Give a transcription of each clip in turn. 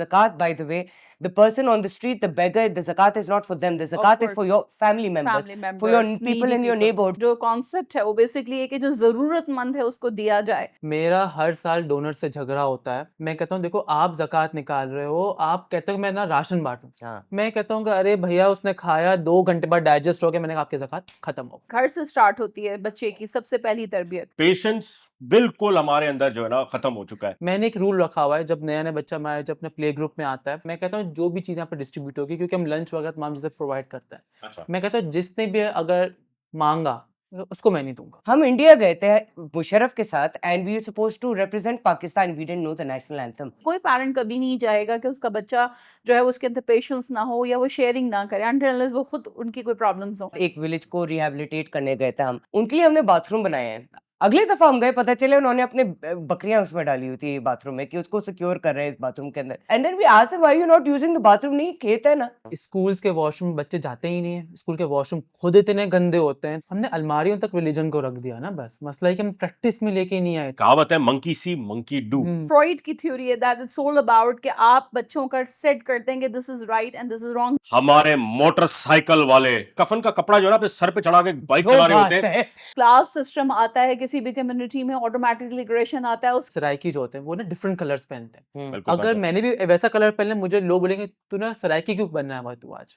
Zakat, by the way, the person on the street, the beggar, the zakat is not for them. The zakat is for your family members, for your people in your neighborhood. जो concept है वो basically है कि जो जरूरतमंद है उसको दिया जाए। मेरा हर साल डोनर से झगड़ा होता है। मैं कहता हूँ देखो आप ज़कात निकाल रहे हो, आप कहते हो मैं ना राशन बांटूं। हाँ। मैं कहता हूँ कि अरे भैया उसने खाया 2 घंटे बाद डाइजेस्ट हो गया, मैंने कहा आपकी ज़कात खत्म हो गई। घर से स्टार्ट होती है बच्चे की सबसे पहली तरबियत। पेशेंस बिल्कुल हमारे अंदर जो है ना खत्म हो चुका है। मैंने एक रूल रखा हुआ है, जब नया नया बच्चा हमारे जब अपने प्ले ग्रुप में आता है, मैं कहता हूँ जो भी चीज़ यहाँ पे डिस्ट्रीब्यूट होगी, क्योंकि हम लंच वगैरह तमाम चीज़ें प्रोवाइड करते हैं, अच्छा। मैं कहता हूँ जिसने भी अगर मांगा उसको मैं नहीं दूंगा। हम इंडिया गए थे मुशर्रफ के साथ and we were supposed to represent Pakistan, we didn't know the national anthem. कोई पेरेंट कभी नहीं चाहेगा कि उसका बच्चा जो है उसके अंदर पेशेंस ना हो या वो शेयरिंग ना करे अनटिल वो खुद उनकी कोई प्रॉब्लम्स हो। एक विलेज को रिहैबिलिटेट करने गए थे हम, उनके लिए हमने बाथरूम बनाए हैं। अगली दफा हम गए, पता चले उन्होंने अपने बकरियां उसमें डाली हुई थी बाथरूम में कि उसको सिक्योर कर रहे हैं इस बाथरूम के अंदर। And then we asked them why you not using the bathroom. नहीं, खेत है ना। स्कूल्स के वॉशरूम बच्चे जाते ही नहीं है, स्कूल के वॉशरूम खुद इतने गंदे होते हैं। हमने अलमारियों तक रिलीजन को रख दिया ना, बस मसला है कि हम प्रैक्टिस में लेके नहीं आए। कहावत है monkey C monkey do. Freud की थ्योरी है दैट इट्स ऑल अबाउट कि आप बच्चों का सेट करते हैं कि this is right and this is wrong. हमारे मोटरसाइकिल वाले कफन का कपड़ा जो है ना अपने सर पे चढ़ा के बाइक जो चला रहे बात होते हैं। है। क्लास सिस्टम आता है किसी भी कम्युनिटी में, ऑटोमेटिकली ग्रेशन आता है उस सराइकी जो होते हैं वो ना डिफरेंट कलर्स पहनते हैं। बिल्कुल अगर बिल्कुल। मैंने भी वैसा कलर पहनना, मुझे लोग बोलेंगे तू ना सराइकी क्यों बनना है तू आज।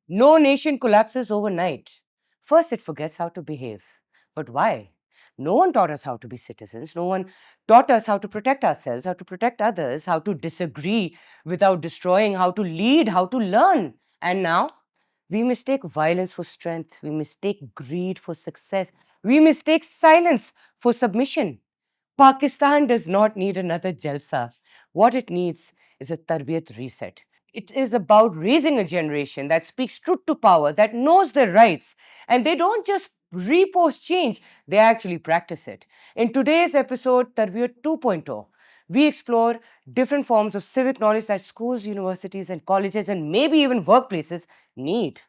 No nation collapses overnight. First, it forgets how to behave. But why? No one taught us how to be citizens. No one taught us how to protect ourselves, how to protect others, how to disagree without destroying, how to lead, how to learn. And now, we mistake violence for strength. We mistake greed for success. We mistake silence for submission. Pakistan does not need another Jalsa. What it needs is a Tarbiyat reset. It is about raising a generation that speaks truth to power, that knows their rights, and they don't just repost change, they actually practice it. In today's episode, Tarbiyat 2.0, we explore different forms of civic knowledge that schools, universities, and colleges, and maybe even workplaces need.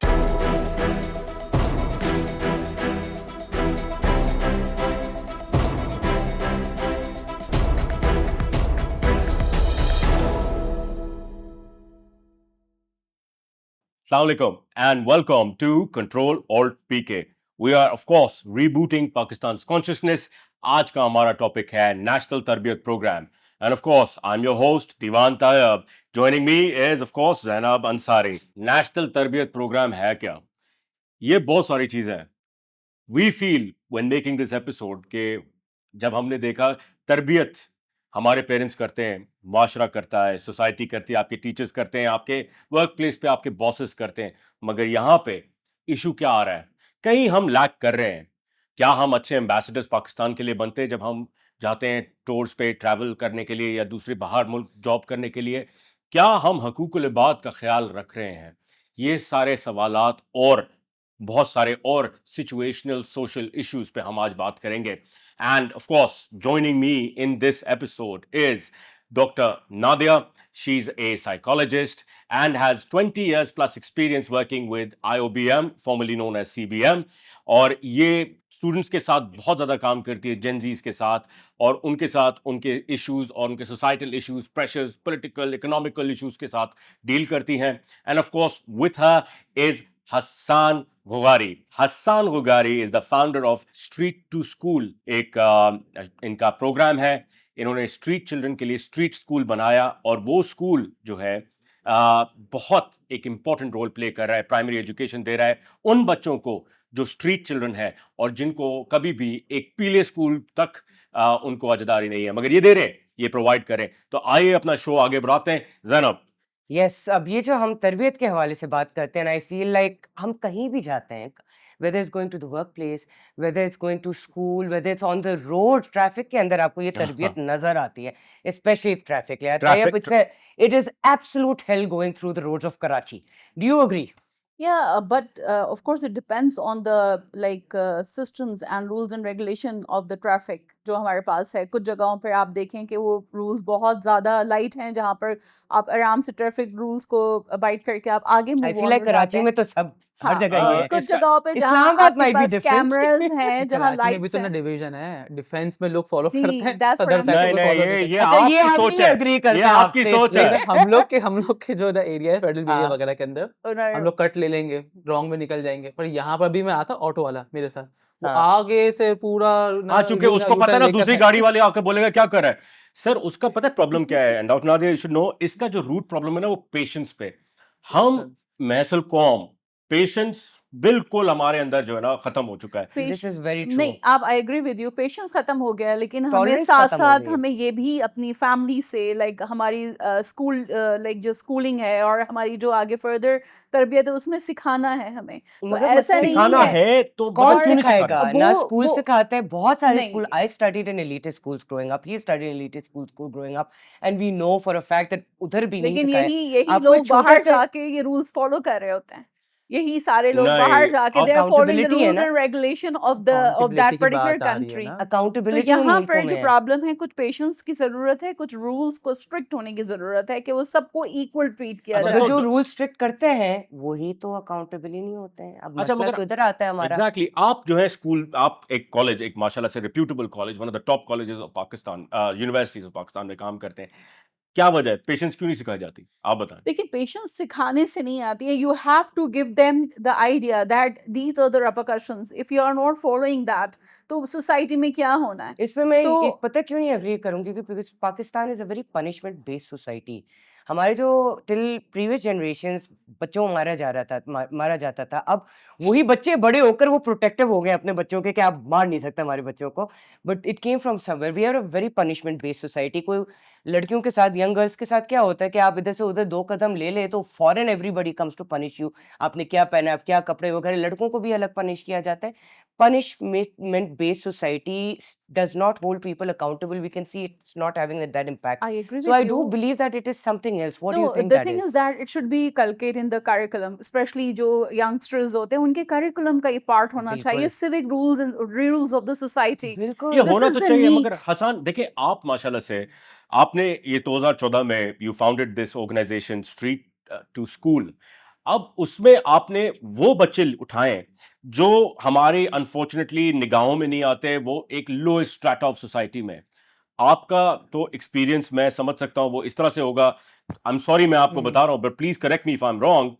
Assalamu alaikum and welcome to Control Alt PK. We are of course rebooting Pakistan's consciousness. आज का हमारा topic है national तरबियत programme and of course I'm your host Diwan Tayyab. Joining me is of course Zainab Ansari. National तरबियत programme है क्या? ये बहुत सारी चीजें हैं. We feel when making this episode कि जब हमने देखा तरबियत हमारे पेरेंट्स करते हैं, माशरा करता है, सोसाइटी करती है, आपके टीचर्स करते हैं, आपके वर्क प्लेस पे आपके बॉसेस करते हैं, मगर यहाँ पे इशू क्या आ रहा है? कहीं हम लैक कर रहे हैं। क्या हम अच्छे एम्बेसडर्स पाकिस्तान के लिए बनते हैं जब हम जाते हैं टूर्स पे ट्रैवल करने के लिए या दूसरे बाहर मुल्क जॉब करने के लिए? क्या हम हकूकुल इबाद का ख्याल रख रहे हैं? ये सारे सवालात और बहुत सारे और सिचुएशनल सोशल इश्यूज पे हम आज बात करेंगे. And of course, joining me in this episode is Dr. Nadia. She's a psychologist and has 20 years plus experience working with IOBM, formerly known as CBM. और ये स्टूडेंट्स के साथ बहुत ज़्यादा काम करती है, जेनजीज के साथ, और उनके साथ उनके इश्यूज और उनके societal issues, pressures, political, economical issues के साथ डील करती हैं. End of course with her is Hassan Ghogari. Hassan Ghogari is the founder of Street to School. एक इनका प्रोग्राम है. इन्होंने स्ट्रीट चिल्ड्रन के लिए स्ट्रीट स्कूल बनाया और वो स्कूल जो है बहुत एक इम्पॉर्टेंट रोल प्ले कर रहा है, प्राइमरी एजुकेशन दे रहा है उन बच्चों को जो स्ट्रीट चिल्ड्रन है और जिनको कभी भी एक पीले स्कूल तक उनको अजदारी नहीं है, मगर ये दे रहे हैं, ये प्रोवाइड करें. तो आइए अपना शो आगे बढ़ाते हैं. ज़ैनब. यस, अब ये जो हम तरबियत के हवाले से बात करते हैं, आई फील लाइक हम कहीं भी जाते हैं, whether is going to the work place, whether it's going to school, whether it's on the road, traffic के अंदर आपको ये तरबियत नजर आती है, specially traffic. It is absolute hell going through the roads of Karachi. Do you agree? Yeah, but of course it depends on the systems and rules and regulation of the traffic. जो हमारे पास है। कुछ जगहों पर आप देखें कि वो रूल्स बहुत ज़्यादा लाइट हैं, जहाँ पर आप आराम से ट्रैफिक रूल्स को अबाइड करके आप आगे I move feel on like हो जाते कराची हैं। में तो सब हर हाँ, जगह ये है। कुछ इसका जगहों पे जहाँ इस्लामाबाद आपके might be pass different. Cameras हैं, जहाँ कराची में भी लाइट्स तो ना हैं। डिवीजन है, डिफेंस में लोग फॉलो जी, करते हैं, that's what सदर I'm साइड नहीं पे saying. कोई नहीं फॉलो नहीं ये करता। अच्छा, ये आपकी हम सोच नहीं है, agree ये करते आपकी आपसे सोच इसमें। नहीं है। तो हम लोग के जो ना एरिया है फेडरल एरिया हाँ। वगैरह के अंदर, उन्होंने हम लोग कट ले लेंगे, रॉन्ग में निकल जाएंगे। पर यहाँ पर भी मैं आता ऑटो वाला मेरे साथ, वो हाँ। आगे से पूरा ना हाँ, चूंकि उसको पता है यूटर्न ना लेकर दूसरी है। गाड़ी वाले आके बोलेगा क्या कर रहा है सर, उसका पता है प्रॉब्लम क्या है। And doctor Nadia, you should know, इसका जो रूट प्रॉब्लम है ना वो पेशेंस पे। हम Patience. महसल कौम, पेशेंस बिल्कुल हमारे अंदर जो है ना खत्म हो चुका है। This is very true. नहीं, आप I agree with you, patience खत्म हो गया है, लेकिन हमें Tolerance साथ खत्म हो साथ गई है। हमें ये भी अपनी फैमिली से, लाइक हमारी स्कूल, लाइक जो स्कूलिंग है और हमारी जो आगे फर्दर तरबियत है, उसमें सिखाना है हमें। तो मगर ऐसा मसला नहीं सिखाना है है तो कौन मतलब क्यों नहीं सिखा सिखाएगा? रहे? ना वो स्कूल वो सिखाते हैं, बहुत सारे नहीं, school. I studied in elite schools growing up. He studied in elite school growing up, and we know for a fact that उधर भी नहीं लेकिन सिखाया। यही आपको एक लोग छोटा बाहर सा जाके ये रूल्स फॉलो कर रहे होते हैं। यही सारे लोग नहीं, बाहर जाके अब they are following the accountability है रूल्स ना, and regulation of accountability that की पर्टिकुलर बात आ रही है कंट्री। ना। तो accountability उन यहाँ मुल्कों पर में जो है। प्रॉब्लम है, कुछ पेशेंस की ज़रूरत है, कुछ रूल्स को स्ट्रिक्ट होने की ज़रूरत है कि वो सबको इक्वल ट्रीट किया अच्छा, मगर जाए। जो रूल स्ट्रिक्ट करते हैं वही तो अकाउंटेबल ही नहीं होते हैं। अब अच्छा, मसला मगर तो इधर आता है हमारा। एग्जैक्टली आप जो है स्कूल, आप एक कॉलेज, एक माशाल्लाह से reputable college, one of the top colleges of Pakistan, universities of Pakistan में काम करते हैं। क्या वजह है, पेशेंस क्यों नहीं सिखाई जाती, आप बताएं। देखिए, पेशेंस सिखाने से नहीं आती है। You have to give them the idea that these are the repercussions if you are not following that, तो सोसाइटी में क्या होना है। इसमें मैं तो पता है क्यों नहीं एग्री करूंगी? क्योंकि Pakistan is a very punishment based society. हमारे जो टिल प्रीवियस जनरेशंस बच्चों को मारा जाता था, अब वही बच्चे बड़े होकर वो प्रोटेक्टिव हो गए अपने बच्चों के कि आप मार नहीं सकते हमारे बच्चों को। But it came from somewhere. We are a very punishment based society. कोई लड़कियों के साथ, यंग गर्ल्स के साथ क्या होता है कि आप इधर से उधर 2 कदम ले तो फॉरन everybody comes to punish you. आपने क्या पहना, आप क्या कपड़े वगैरह, लड़कों को भी अलग पनिश किया जाता है। Punishment based society does not hold people accountable. We can see it's not having that impact. I agree So with I do you. believe that it is something else. What do you No, think the that thing is is? that it should be culcated in the curriculum, especially जो youngsters होते हैं, उनके curriculum का ये part होना चाहिए, बिल्कुल civic rules and rules of the society. ये बिल्कुल This होना is तो the चाहिए, मगर need. हसन देखिए, आप माशाल्लाह से आपने ये 2014 में you founded this organisation street to school. अब उसमें आपने वो बच्चे उठाए जो हमारे अनफॉर्चुनेटली निगाहों में नहीं आते, वो एक लो स्ट्रैटा ऑफ सोसाइटी में। आपका तो एक्सपीरियंस मैं समझ सकता हूं वो इस तरह से होगा। आई एम सॉरी मैं आपको बता रहा हूं, but please correct me if I am wrong,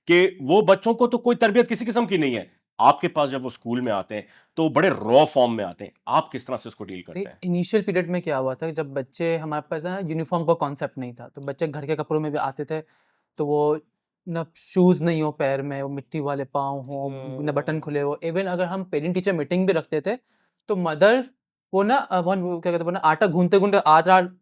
कि वो बच्चों को तो कोई तरबियत किसी किस्म की नहीं है। आपके पास जब वो स्कूल में आते हैं तो बड़े रॉ फॉर्म में आते हैं, आप किस तरह से उसको डील करते हैं? इनिशियल पीरियड में क्या हुआ था, जब बच्चे हमारे पास ना यूनिफॉर्म का कॉन्सेप्ट नहीं था, तो बच्चे घर के कपड़ों में भी आते थे, तो वो ना शूज़ नहीं हो पैर में, वो मिट्टी वाले पाँव हो, ना बटन खुले हो। इवन अगर हम पेरेंट टीचर मीटिंग भी रखते थे, तो मदर्स वो ना वो क्या कहते हैं, वो ना आटा गूंथते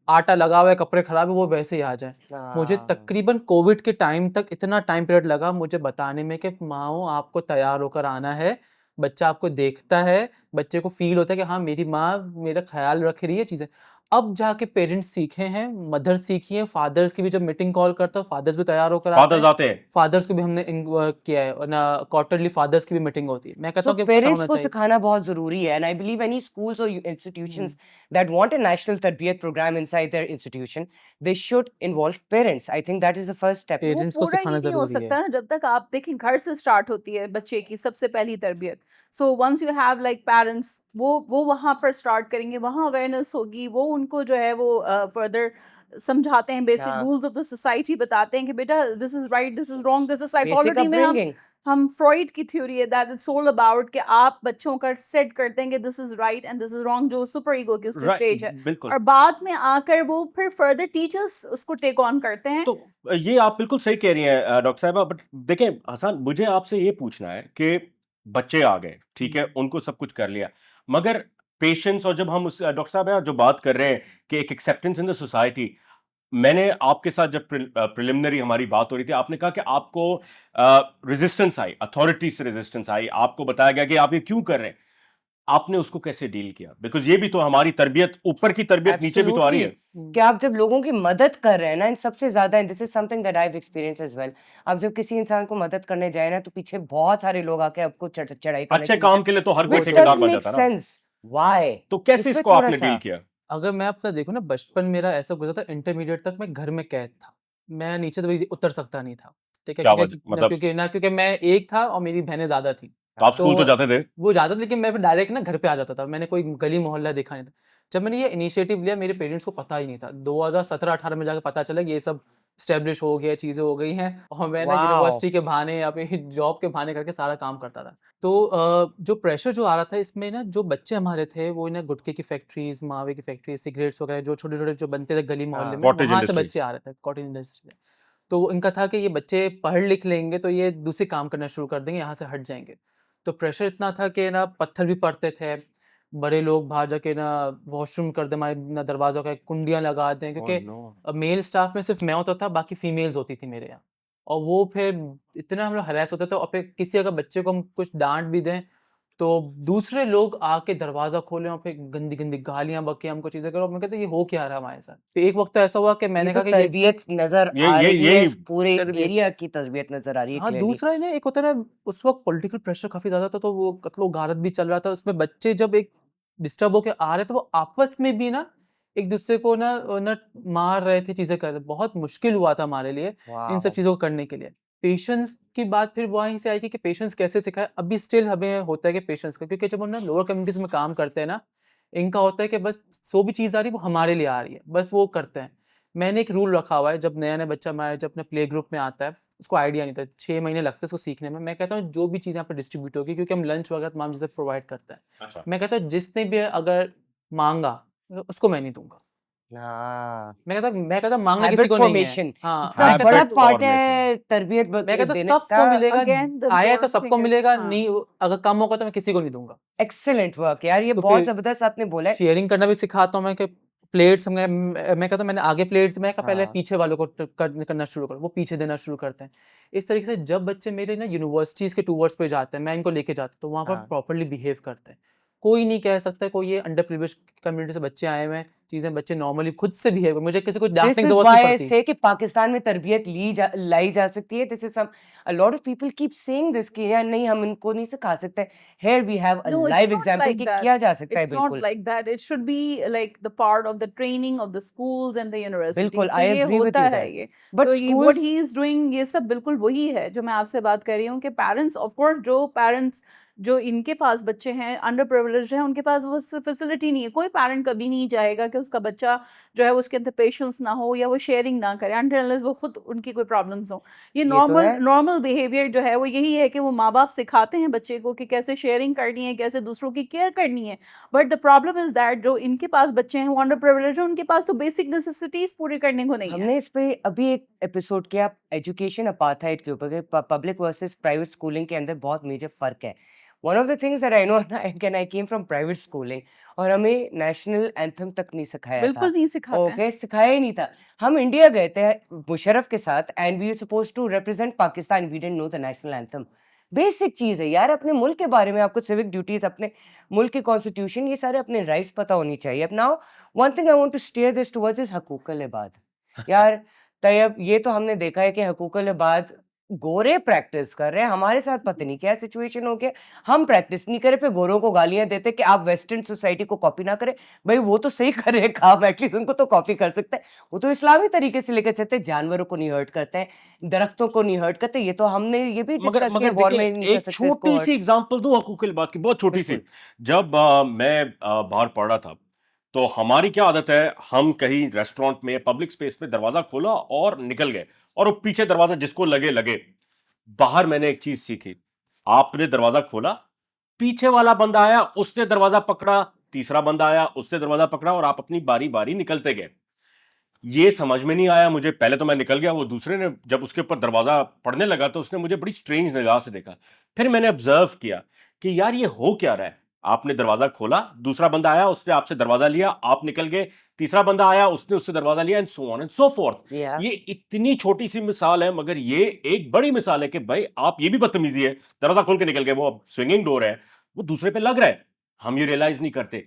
आटा लगा हुआ है, कपड़े खराब है, वो वैसे ही आ जाए। मुझे हाँ, तकरीबन कोविड के टाइम तक इतना टाइम पीरियड लगा मुझे बताने में कि माओ आपको तैयार होकर आना है, बच्चा आपको देखता है, बच्चे को फील होता है कि हाँ मेरी माँ मेरा ख्याल रख रही है चीज़ें। अब जाके पेरेंट्स सीखे हैं, मदर सीखी हैं, फादर्स की भी जब मीटिंग कॉल करता हूँ, फादर्स भी तैयार होकर आते फादर्स हैं। आते हैं। फादर्स को भी हमने किया है, और ना क्वार्टरली फादर्स की भी मीटिंग होती है। मैं कहता so हूँ कि पता parents होना को चाहिए। सिखाना बहुत जरूरी है, and I believe any schools or institutions that want a national tarbiyat program inside their institution, they should involve parents. I think that is the first step. वो पेरेंट्स को पूरा ही सिखाना नहीं हो ज़रूरी है। सकता ना, जब तक आप देखें घर से स्टार्ट होती है बच्चे की सबसे पहली तरबियत। So once you have like parents, वो वहाँ पर स्टार्ट करेंगे, वहाँ अवेयरनेस होगी, वो उनको जो है वो फर्दर समझाते हैं, बेसिक हाँ, रूल्स ऑफ द सोसाइटी बताते हैं कि बेटा this is right, this is wrong, this is basic psychology में upbringing. हम फ्रॉइड की थ्योरी है दैट इट्स ऑल अबाउट कि आप बच्चों का सेट करते हैं कि this is right and this is wrong, जो सुपर ईगो की उसकी राइट, स्टेज है, बिल्कुल। और बाद में आकर वो फिर फर्दर टीचर्स उसको टेक ऑन करते हैं। तो ये आप बिल्कुल सही कह रही हैं डॉक्टर साहिबा, बट देखें हसन, मुझे आपसे ये पूछना है कि बच्चे आ गए, ठीक है, उनको सब कुछ कर लिया, मगर पेशेंस, और जब हम उस डॉक्टर साहब जो बात कर रहे हैं कि एक एक्सेप्टेंस इन द सोसाइटी, मैंने आपके साथ जब प्रिलिमिनरी हमारी बात हो रही थी, आपने कहा कि आपको रेजिस्टेंस आई, अथॉरिटी से रेजिस्टेंस आई, आपको बताया गया कि आप ये क्यों कर रहे हैं, आपने उसको कैसे डील किया? बिकॉज ये भी तो हमारी तरबियत, ऊपर की तरबियत नीचे भी तो आ रही है। कि आप जब लोगों की मदद कर रहे हैं ना, इन सबसे ज्यादा, this is something that I have experience as well, आप जब किसी इंसान को मदद करने जाए ना, तो पीछे बहुत सारे लोग आके आपको चढ़ाई करने अच्छे की काम के लिए तो हर कोई which ठेकेदार doesn't बन make जाता है ना। sense. Why? तो कैसे इसमें इसको थोड़ा आपने सा डील किया? अगर मैं अपना देखूँ ना, बचपन मेरा ऐसा गुजरा था, इंटरमीडिएट तक मैं घर में कैद था। मैं नीचे तो उतर सकता नहीं था, ठीक है? क्या क्योंकि वजह मतलब क्योंकि मैं एक था और मेरी बहनें ज़्यादा थी। तो आप तो स्कूल तो जाते थे? वो ज़्यादा, लेकिन मैं फिर डायरेक्ट ना घर पे आ जाता था। मैंने कोई गली मोहल्ला देखा नहीं था। जब मैंने ये इनिशिएटिव लिया, मेरे पेरेंट्स को पता ही नहीं था। 2017-18 में जाके पता चला कि ये सब एस्टेब्लिश हो गया, चीज़ें हो गई हैं, और मैं ना वाओ! यूनिवर्सिटी के बहाने या फिर जॉब के बहाने करके सारा काम करता था। तो जो प्रेशर जो आ रहा था इसमें ना, जो बच्चे हमारे थे वो ना गुटखे की फैक्ट्रीज, मावे की फैक्ट्रीज, सिगरेट्स वगैरह जो छोटे-छोटे जो बनते थे गली मोहल्ले हाँ। में, कॉटेज वहाँ से इंडस्ट्री। बच्चे आ रहे थे, कॉटेज इंडस्ट्री से। तो इनका था कि ये बच्चे पढ़ लिख लेंगे तो ये दूसरे काम करना शुरू कर देंगे, यहाँ से हट जाएँगे। तो प्रेशर इतना था कि ना पत्थर भी पड़ते थे, बड़े लोग बाहर जाके ना वॉशरूम कर दें, हमारे ना दरवाज़ों पे कुंडियाँ लगा दें, ओह क्योंकि नो! मेल स्टाफ में सिर्फ़ मैं होता था, बाकी फीमेल्स होती थी मेरे यहाँ। और वो फिर इतना हम लोग हैरेस होते थे, और फिर किसी अगर बच्चे को हम कुछ डाँट भी दें, तो दूसरे लोग आके दरवाज़ा खोलें और फिर गंदी-गंदी गालियाँ बकें, हमको चीज़ें करें, और मैं कहता ये हो क्या रहा है हमारे साथ? तो एक वक़्त तो ऐसा हुआ कि ये मैंने तो कहा कि ये तरबियत नज़र आ ये रही है, यही इस पूरे तरबियत। एरिया की तरबियत नज़र आ रही है हाँ, क्लियरली। दूसरा है ना, एक होता है ना, उस वक़्त पॉलिटिकल प्रेशर काफ़ी ज़्यादा था, तो वो कत्लो-गारत भी चल रहा था। उसमें बच्चे जब एक डिस्टर्ब होके आ रहे थे, वो आपस में भी ना एक-दूसरे को ना मार रहे थे, चीज़ें कर रहे थे। बहुत मुश्किल हुआ था हमारे लिए इन सब वाओ! चीज़ों को करने के लिए। पेशेंस की बात फिर वहीं से आई कि पेशेंस कैसे सिखाएँ? अभी स्टिल हमें होता है कि पेशेंस का, क्योंकि जब हम ना लोअर कम्युनिटीज़ में काम करते हैं ना, इनका होता है कि बस जो भी चीज़ आ रही है, वो हमारे लिए आ रही है, बस वो करते हैं। मैंने एक रूल रखा हुआ है, जब नया-नया बच्चा हमारे जब अपने प्ले ग्रुप में आता है, उसको आइडिया नहीं था, 6 महीने लगते हैं उसको सीखने में। मैं कहता हूँ जो भी चीज़ यहाँ पे डिस्ट्रीब्यूट होगी, क्योंकि हम लंच वगैरह तमाम चीज़ें प्रोवाइड करते हैं। अच्छा। मैं कहता हूँ जिसने भी अगर माँगा, उसको मैं नहीं दूँगा। हाँ, मैं कहता हूँ माँगना किसी हैबिट को नहीं है। फॉर्मेशन हाँ, इतना मैं कहता बड़ा हूँ हैबिट पार्ट फॉर्मेशन। है तरबियत मैं कहता हूँ देने का। सबको मिलेगा, अगेन द आया तो इम्पोर्टेंट सबको थिंग इज मिलेगा, हाँ नहीं अगर कम होगा तो मैं किसी को नहीं दूँगा। एक्सीलेंट वर्क यार, ये तो बहुत फिर ज़बरदस्त आपने बोला है। शेयरिंग करना भी सिखाता हूँ मैं, कि प्लेट्स मैं कहता हूँ मैंने आगे प्लेट्स, मैं कहा पहले हाँ, पीछे वालों को करना शुरू करो, वो पीछे देना शुरू करते हैं। इस तरीके से जब बच्चे मेरे ना यूनिवर्सिटीज़ के टूर्स पे जाते हैं, मैं इनको लेके जाता हूँ, तो वहाँ पर हाँ। प्रॉपर्ली बिहेव करते हैं। कोई नहीं कह सकता कोई ये अंडर प्रिविलेज्ड कम्युनिटी से बच्चे आए हुए हैं, चीज़ें बच्चे नॉर्मली खुद से बिहेव, मुझे किसी को डाँटने दिस की इज ज़रूरत नहीं व्हाई आई पड़ती। से कि पाकिस्तान में तरबियत लाई जा सकती है। This is some a lot of people keep saying this कि यार नहीं हम इनको नहीं सिखा सकते। Here we have a No, it's live not example like कि that. किया जा सकता है It's not बिल्कुल। like that. It should be like the part of the training of the schools and the बिल्कुल universities. तो आई ये एग्री विद होता यू है दैट। ये। बट तो ये what schools he is doing ये सब बिल्कुल वही है जो मैं आपसे बात कर रही हूँ कि पेरेंट्स ऑफ कोर्स जो पेरेंट्स जो इनके पास बच्चे हैं अंडर प्रिविलेज्ड हैं उनके पास वो फैसिलिटी नहीं है। कोई पेरेंट कभी नहीं चाहेगा कि उसका बच्चा जो है उसके अंदर पेशेंस ना हो या वो शेयरिंग ना करे until unless वो खुद उनकी कोई प्रॉब्लम्स हो। ये ये तो है। नॉर्मल बिहेवियर जो है वो यही है कि वो माँ-बाप सिखाते हैं बच्चे को कि कैसे शेयरिंग करनी है, कैसे दूसरों की केयर करनी है। But the problem is that जो इनके पास बच्चे हैं वो अंडर प्रिविलेज्ड हैं, उनके पास तो बेसिक नेसेसिटीज़ पूरी करने को नहीं है। हमने इस पे अभी एक एपिसोड किया एजुकेशन अपार्थाइड के ऊपर कि पब्लिक वर्सेस प्राइवेट स्कूलिंग के अंदर बहुत मेजर फर्क है। One of the things that I know again I came from private schooling और हमें नेशनल एंथम तक नहीं सिखाया था। बिल्कुल नहीं सिखाते हैं। ओके सिखाया ही नहीं था। हम इंडिया गए थे मुशर्रफ के साथ and we were suppose to represent Pakistan, we didn't know the national anthem. Basic चीज है यार, अपने मुल्क के बारे में आपको सिविक ड्यूटीज, अपने मुल्क की कॉन्स्टिट्यूशन, ये सारे अपने राइट्स पता होनी चाहिए। अब now one thing I want to steer this towards is हकूक़ुल इबाद। यार तैयब ये तो हमने देखा है कि हकूक़ुल इबाद गोरे प्रैक्टिस कर रहे हैं, हमारे साथ पता नहीं क्या सिचुएशन हो गया। हम प्रैक्टिस नहीं करे, फिर गोरों को गालियां देते कि आप वेस्टर्न सोसाइटी को कॉपी ना करें। भाई वो तो सही कर रहे हैं काम, एटलीस्ट उनको तो कॉपी कर सकते हैं। वो तो इस्लामी तरीके से लेकर चलते हैं, जानवरों को नहीं हर्ट करते हैं, दरख्तों को नहीं हर्ट करते। ये तो हमने ये भी मगर डिस्कस किया, मगर वॉर देखिए में नहीं कर एक सकते इसको छोटी हर्ट। सी एग्जांपल दूं हकूक़ुल बात की, बहुत छोटी सी। बिल्कुल। जब मैं बाहर पढ़ रहा था तो हमारी क्या आदत है, हम कहीं रेस्टोरेंट में पब्लिक स्पेस में दरवाजा खोला और निकल गए, और वो पीछे दरवाजा जिसको लगे लगे। बाहर मैंने एक चीज सीखी, आपने दरवाजा खोला, पीछे वाला बंदा आया, उसने दरवाजा पकड़ा, तीसरा बंदा आया, उसने दरवाजा पकड़ा, और आप अपनी बारी बारी निकलते गए। ये समझ में नहीं आया मुझे, पहले तो मैं निकल गया, वो दूसरे ने जब उसके ऊपर दरवाजा पड़ने लगा तो उसने मुझे बड़ी स्ट्रेंज निगाह से देखा। फिर मैंने ऑब्जर्व किया कि यार ये हो क्या रहा है। आपने दरवाजा खोला, दूसरा बंदा आया, उसने आपसे दरवाजा लिया, आप निकल गए, तीसरा बंदा आया, उसने उससे दरवाजा लिया, and so on and so fourth. या ये इतनी छोटी सी मिसाल है, मगर ये एक बड़ी मिसाल है कि भाई आप, ये भी बदतमीजी है, दरवाजा खोल के निकल गए, वो स्विंगिंग डोर है, वो दूसरे पे लग रहा है, हम ये रियलाइज नहीं करते।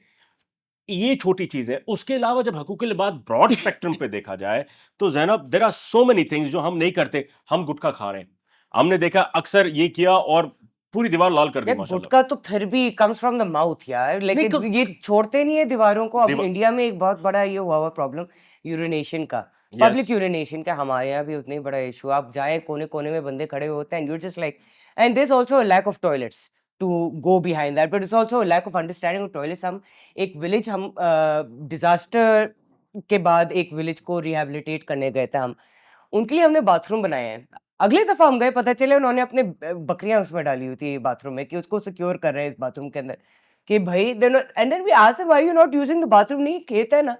ये छोटी चीज है। उसके अलावा जब हकूक़ुल इबाद ब्रॉड स्पेक्ट्रम पे देखा जाए तो Zainab, there are so many things जो हम नहीं करते। हम गुटखा खा रहे हैं, हमने देखा अक्सर ये किया, और पूरी दीवार लाल कर दी यार माशाल्लाह। गुटखा तो फिर भी कम्स फ्रॉम द माउथ यार, नहीं, लेकिन ये छोड़ते नहीं है दीवारों को। अब दीवा- इंडिया में एक बहुत बड़ा ये हुआ हुआ प्रॉब्लम यूरिनेशन का, Yes. पब्लिक यूरिनेशन का। हमारे यहाँ भी उतना ही बड़ा इशू। आप जाए कोने कोने में बंदे खड़े हुए होते हैं, you just like, and there is also a lack of toilets to go behind that, but it's also a lack of understanding of toilets. हम एक विलेज, हम डिजास्टर के बाद एक विलेज को रिहैबिलिटेट करने गए थे हम, उनके लिए हमने बाथरूम बनाए हैं। अगली दफा हम गए, पता चले उन्होंने अपने बकरियां उसमें डाली हुई थी बाथरूम में, कि उसको सिक्योर कर रहे हैं इस बाथरूम के अंदर, कि भाई and then we asked them why you not using the bathroom. नहीं, खेत है ना।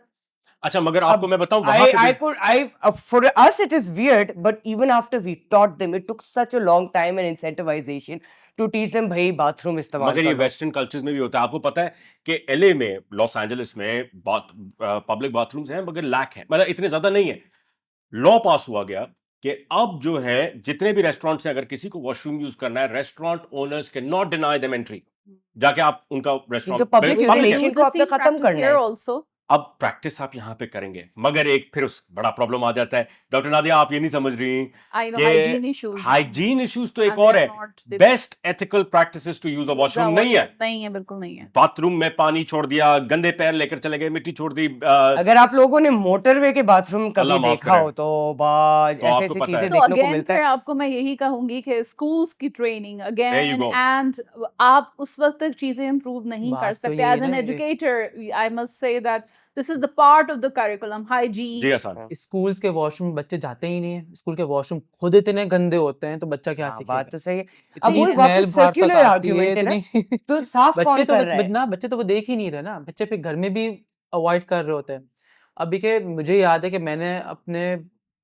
अच्छा, मगर आपको अब मैं बताऊं वहां पे भी for us it is weird, but even after we taught them, it took such a long time and incentivization to teach them भाई बाथरूम इस्तेमाल मगर ये करो। वेस्टर्न कल्चर्स में भी होता है। आपको पता है कि एलए में, लॉस एंजलिस में पब्लिक बाथरूम्स हैं मगर लैक है, मतलब इतने ज्यादा नहीं है। लॉ पास हुआ गया कि अब जो है जितने भी रेस्टोरेंट्स हैं, अगर किसी को वॉशरूम यूज करना है, restaurant owners can not deny them entry. जाके आप उनका क्योंकि restaurant public We will urination do को the आपने same खत्म practice करना here है। also. अब प्रैक्टिस आप यहाँ पे करेंगे, मगर एक फिर उस बड़ा प्रॉब्लम आ जाता है। डॉक्टर नादिया, आप ये नहीं समझ रही I know कि hygiene issues. हाइजीन इश्यूज तो एक And they और are है। not- they- best ethical practices to use a washroom नहीं है। नहीं है, बिल्कुल नहीं है। बाथरूम में पानी छोड़ दिया, गंदे पैर लेकर चले गए, मिट्टी छोड़ दी। अगर आप लोगों ने मोटरवे के बाथरूम कभी अल्लाह माफ देखा करे। हो तो बाज तो ऐसे आपको ऐसी पता है। चीजें So देखने को again, मिलता फिर है। आपको मैं यही कहूंगी कि स्कूल्स की training There you again, go. And आप उस वक्त तक चीजें इंप्रूव नहीं बात कर तो सकते। यही एज एन ना, educator I must say that this is the part of the curriculum, जी हाइजीन। आसान। स्कूल्स के वॉशरूम बच्चे जाते ही नहीं है। स्कूल के वॉशरूम खुद इतने गंदे होते हैं तो बच्चा क्या हाँ, सीखेगा? बात तो सही है। अब इतनी वो स्मेल वापस बाहर तक सर्कुलर आती है, आर्गुमेंट है ना, इतनी तो साफ कौन कर रहा है? बच्चे तो वो देख ही नहीं रहे ना, बच्चे फिर घर में भी अवॉइड कर रहे होते हैं। अभी के मुझे याद है कि मैंने अपने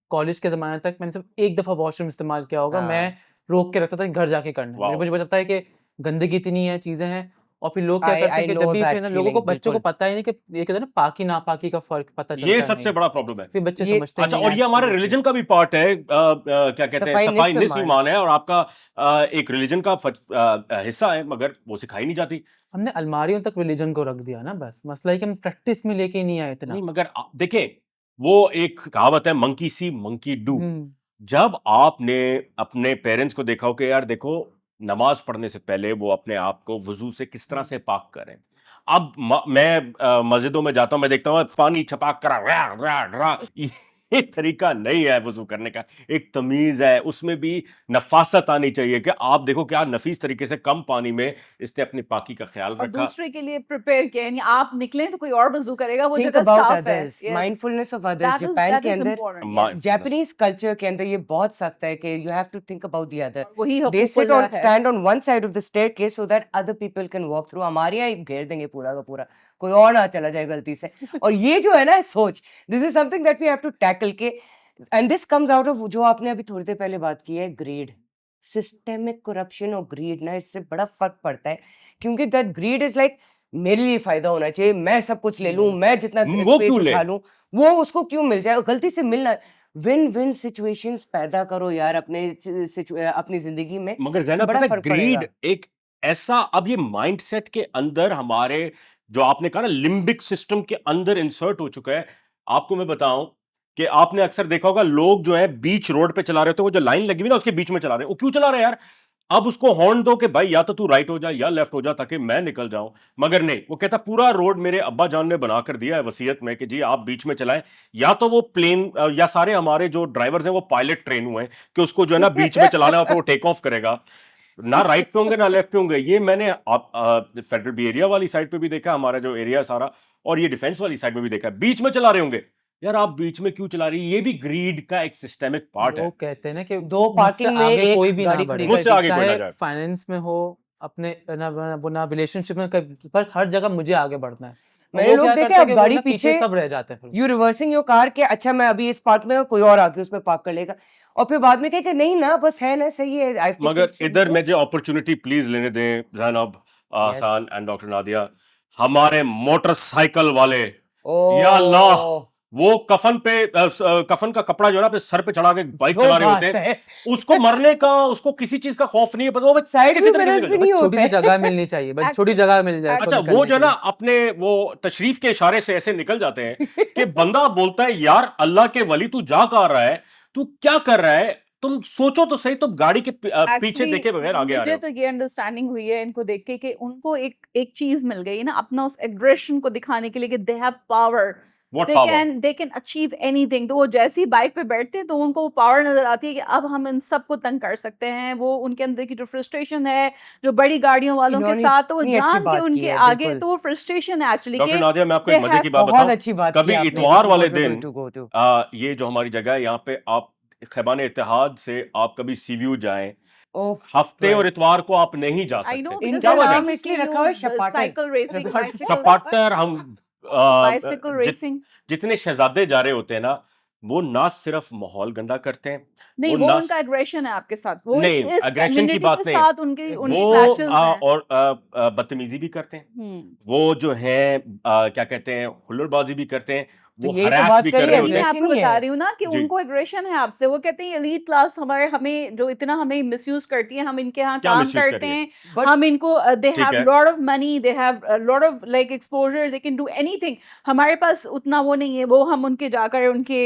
कॉलेज के ज़माने तक मैंने सिर्फ एक दफ़ा वॉशरूम इस्तेमाल किया होगा। हाँ। मैं रोक के रखता था कि घर जाके करना है। वाओ। मुझे पता है कि गंदगी इतनी है, चीज़ें हैं, और फिर लोग क्या I- करते I हैं कि know जब भी that फिर ना लोगों को feeling, बच्चों को बिल्कुल। पता ही नहीं कि ये कहते हैं ना पाकी नापाकी का फ़र्क पता चलता ये है सबसे नहीं। बड़ा प्रॉब्लम है। फिर बच्चे ये- समझते अच्छा, नहीं और ये हमारे absolutely। रिलीजन का भी पार्ट है। क्या कहते हैं, सफाई सफाई निस्फ निस्फ ईमान है, और आपका एक रिलीजन का हिस्सा है, मगर वो सिखाई नहीं जाती। हमने अलमारियों तक रिलीजन को रख दिया ना, बस मसला है कि हम प्रैक्टिस में लेके नहीं आए इतना। नहीं, मगर देखें, वो एक कहावत है, मंकी सी मंकी डू। हम्म, जब आपने अपने पेरेंट्स को देखा हो कि यार देखो, नमाज पढ़ने से पहले वो अपने आप को वजू से किस तरह से पाक करें। अब मैं मस्जिदों में जाता हूं, मैं देखता हूं पानी छपाक करा रा, रा, रा, ये तरीका नहीं है वजू करने का। एक तमीज है, उसमें भी नफासत आनी चाहिए कि आप देखो क्या नफीस तरीके से कम पानी में इसने अपनी पाकी का ख्याल और रखा। दूसरे के लिए प्रिपेयर किया, यानी आप निकलें तो कोई और वजू करेगा, वो Think जगह about साफ है। others, Yes. mindfulness of others। That is- Japan that के is अंदर, important, मा- yes. जापानीज कल्चर के अंदर ये बहुत सख्त है कि you have to think about the other। और वही They sit हुकूकुल्लाह on है। stand on one side of the staircase so that other people can walk through। हमारे यहाँ घेर देंगे पूरा का पूरा, कोई और ना चला जाए गलती से। और ये जो है ना सोच, this is something that we have to tackle के, and this comes out of जो आपने अभी थोड़ी देर पहले बात की है, greed, systemic corruption और greed ना, इससे बड़ा फर्क पड़ता है। क्योंकि that greed is like मेरे लिए फायदा होना चाहिए, मैं सब कुछ ले लूं, मैं जितना वो स्पेस क्यों ले? उठा लूं, वो उसको क्यों मिल जाए, गलती से मिलना। विन विन सिचुएशंस पैदा करो यार अपनी जिंदगी में, मगर ज़ैनब, बड़ा पता है फर्क पड़ेगा। ग्रीड एक ऐसा, अब ये माइंडसेट के अंदर हमारे, जो आपने कहा ना लिम्बिक सिस्टम के अंदर इंसर्ट हो चुका है। आपको मैं बताऊं कि आपने अक्सर देखा होगा, लोग जो है बीच रोड पे चला रहे होते हैं, वो जो लाइन लगी हुई ना उसके बीच में चला रहे हैं। वो क्यों चला रहे हैं यार? अब उसको हॉर्न दो कि भाई या तो तू राइट हो जा या लेफ्ट हो जा ताकि मैं निकल जाऊं। मगर नहीं, वो कहता पूरा रोड मेरे अब्बा जान ने बना कर दिया है वसीयत में कि जी आप बीच में चलाएं। या तो वो प्लेन या सारे हमारे जो ड्राइवर्स हैं वो पायलट ट्रेन हुए हैं कि उसको जो है ना बीच में चलाना है, तो वो टेक ऑफ करेगा। ना राइट पे होंगे ना लेफ्ट पे होंगे। ये मैंने फेडरल बी एरिया वाली साइड पे भी देखा, हमारा जो एरिया सारा, और ये डिफेंस वाली साइड में भी देखा, बीच में चला रहे होंगे। यार आप बीच में क्यों चला रही है? ये भी ग्रीड का एक सिस्टेमिक पार्ट है। लोग कहते हैं ना कि दो पार्किंग मुझसे में आगे एक कोई भी ना गाड़ी बढ़े, खड़ी मुझसे कर दी। आगे कोई ना चाहे जाए। फाइनेंस में हो, अपने ना रिलेशनशिप में, बस हर जगह मुझे आगे बढ़ना है। और मैंने वो लोग क्या देखे करते हैं अब कि वो गाड़ी ना पीछे सब रह जाते हैं फिर। यू रिवर्सिंग योर कार के, अच्छा मैं अभी इस पार्क में हूं, कोई और आके उसमें पार्क कर लेगा, और फिर बाद में कहे कि नहीं ना बस है ना, सही है। I've taken मगर some इधर risks। मुझे अपॉर्चुनिटी प्लीज लेने दें ज़ैनब, Yes। आसान एंड डॉक्टर नादिया। हमारे मोटरसाइकिल वाले, ओह, या अल्लाह, वो कफन पे कफन का कपड़ा जो है ना अपने सर पे चढ़ा के बाइक जो चला रहे बात होते हैं। है। उसको मरने का, उसको किसी चीज का खौफ नहीं है, बस वो बस साइड किसी व्यू तरीके से मिरर्स निकल भी जाए। नहीं छोटी सी होते। जगह मिलनी चाहिए, बस छोटी जगह मिल जाए इसको अच्छा, वो निकलने जो के ना लिए। अपने वो तशरीफ के इशारे से ऐसे निकल जाते हैं कि बंदा बोलता है यार अल्लाह के वली तू जा कहाँ रहा है, तू क्या कर रहा है, तुम सोचो तो सही, तुम गाड़ी के पीछे एक्चुअली देखे बगैर आगे आ रहे मुझे हो। तो ये अंडरस्टैंडिंग हुई है इनको देख के कि उनको एक चीज मिल गई ना अपना उस एग्रेशन को दिखाने के लिए कि they have power, What power? They can achieve anything. तो वो जैसे ही बाइक पे बैठते हैं तो उनको वो पावर नजर आती है कि अब हम इन सबको तंग कर सकते हैं। वो उनके अंदर की जो फ्रस्ट्रेशन है जो बड़ी गाड़ियों वालों के इन्होंने साथ, तो वो इतनी अच्छी जान के बात की उनके है, आगे, बिल्कुल। तो वो फ्रस्ट्रेशन है एक्चुअली डॉक्टर कि नादिया, मैं आपको दे एक मजे की हैव बात बहुत बताऊं। अच्छी बात कभी की आपने, इतवार if वाले what we're दिन going to go to. ये जो हमारी जगह है यहाँ पे, आप खैबान इत्तेहाद से आप कभी सीव्यू जाएं, Oh, हफ्ते right. और इतवार को आप नहीं जा आई नो सकते। बिकॉज़ इनका क्या वजह? नाम इसलिए रखा हुआ है शपाटर। साइकिल रेसिंग, चपाटर हम बाइसिकल जित, रेसिंग। जितने शहजादे जा रहे होते हैं ना, वो ना सिर्फ माहौल गंदा करते हैं, नहीं, वो वो ना उनका एग्रेशन है आपके साथ, वो नहीं, इस aggression की कम्युनिटी बात के नहीं। साथ उनकी उनकी वो क्लैशेस हैं। और बदतमीजी भी करते हैं, हम्म। वो जो है क्या कहते हैं, हुल्लड़बाजी भी करते हैं, तो वो यही तो हरास बात भी करी कर रहे है, वही होते मैं हैं। aggression आपको ही बता है। रही हूँ ना कि जी। उनको एग्रेशन है आपसे। वो कहते हैं एलीट क्लास हमारे हमें जो इतना हमें मिसयूज करती है, हम इनके यहाँ क्या काम मिसयूज कर करते रही है? हैं, But हम इनको दे ठीक हैव है। Lot of money, they have lot of like exposure, they can do anything. हमारे पास उतना वो नहीं है। वो हम उनके जाकर उनके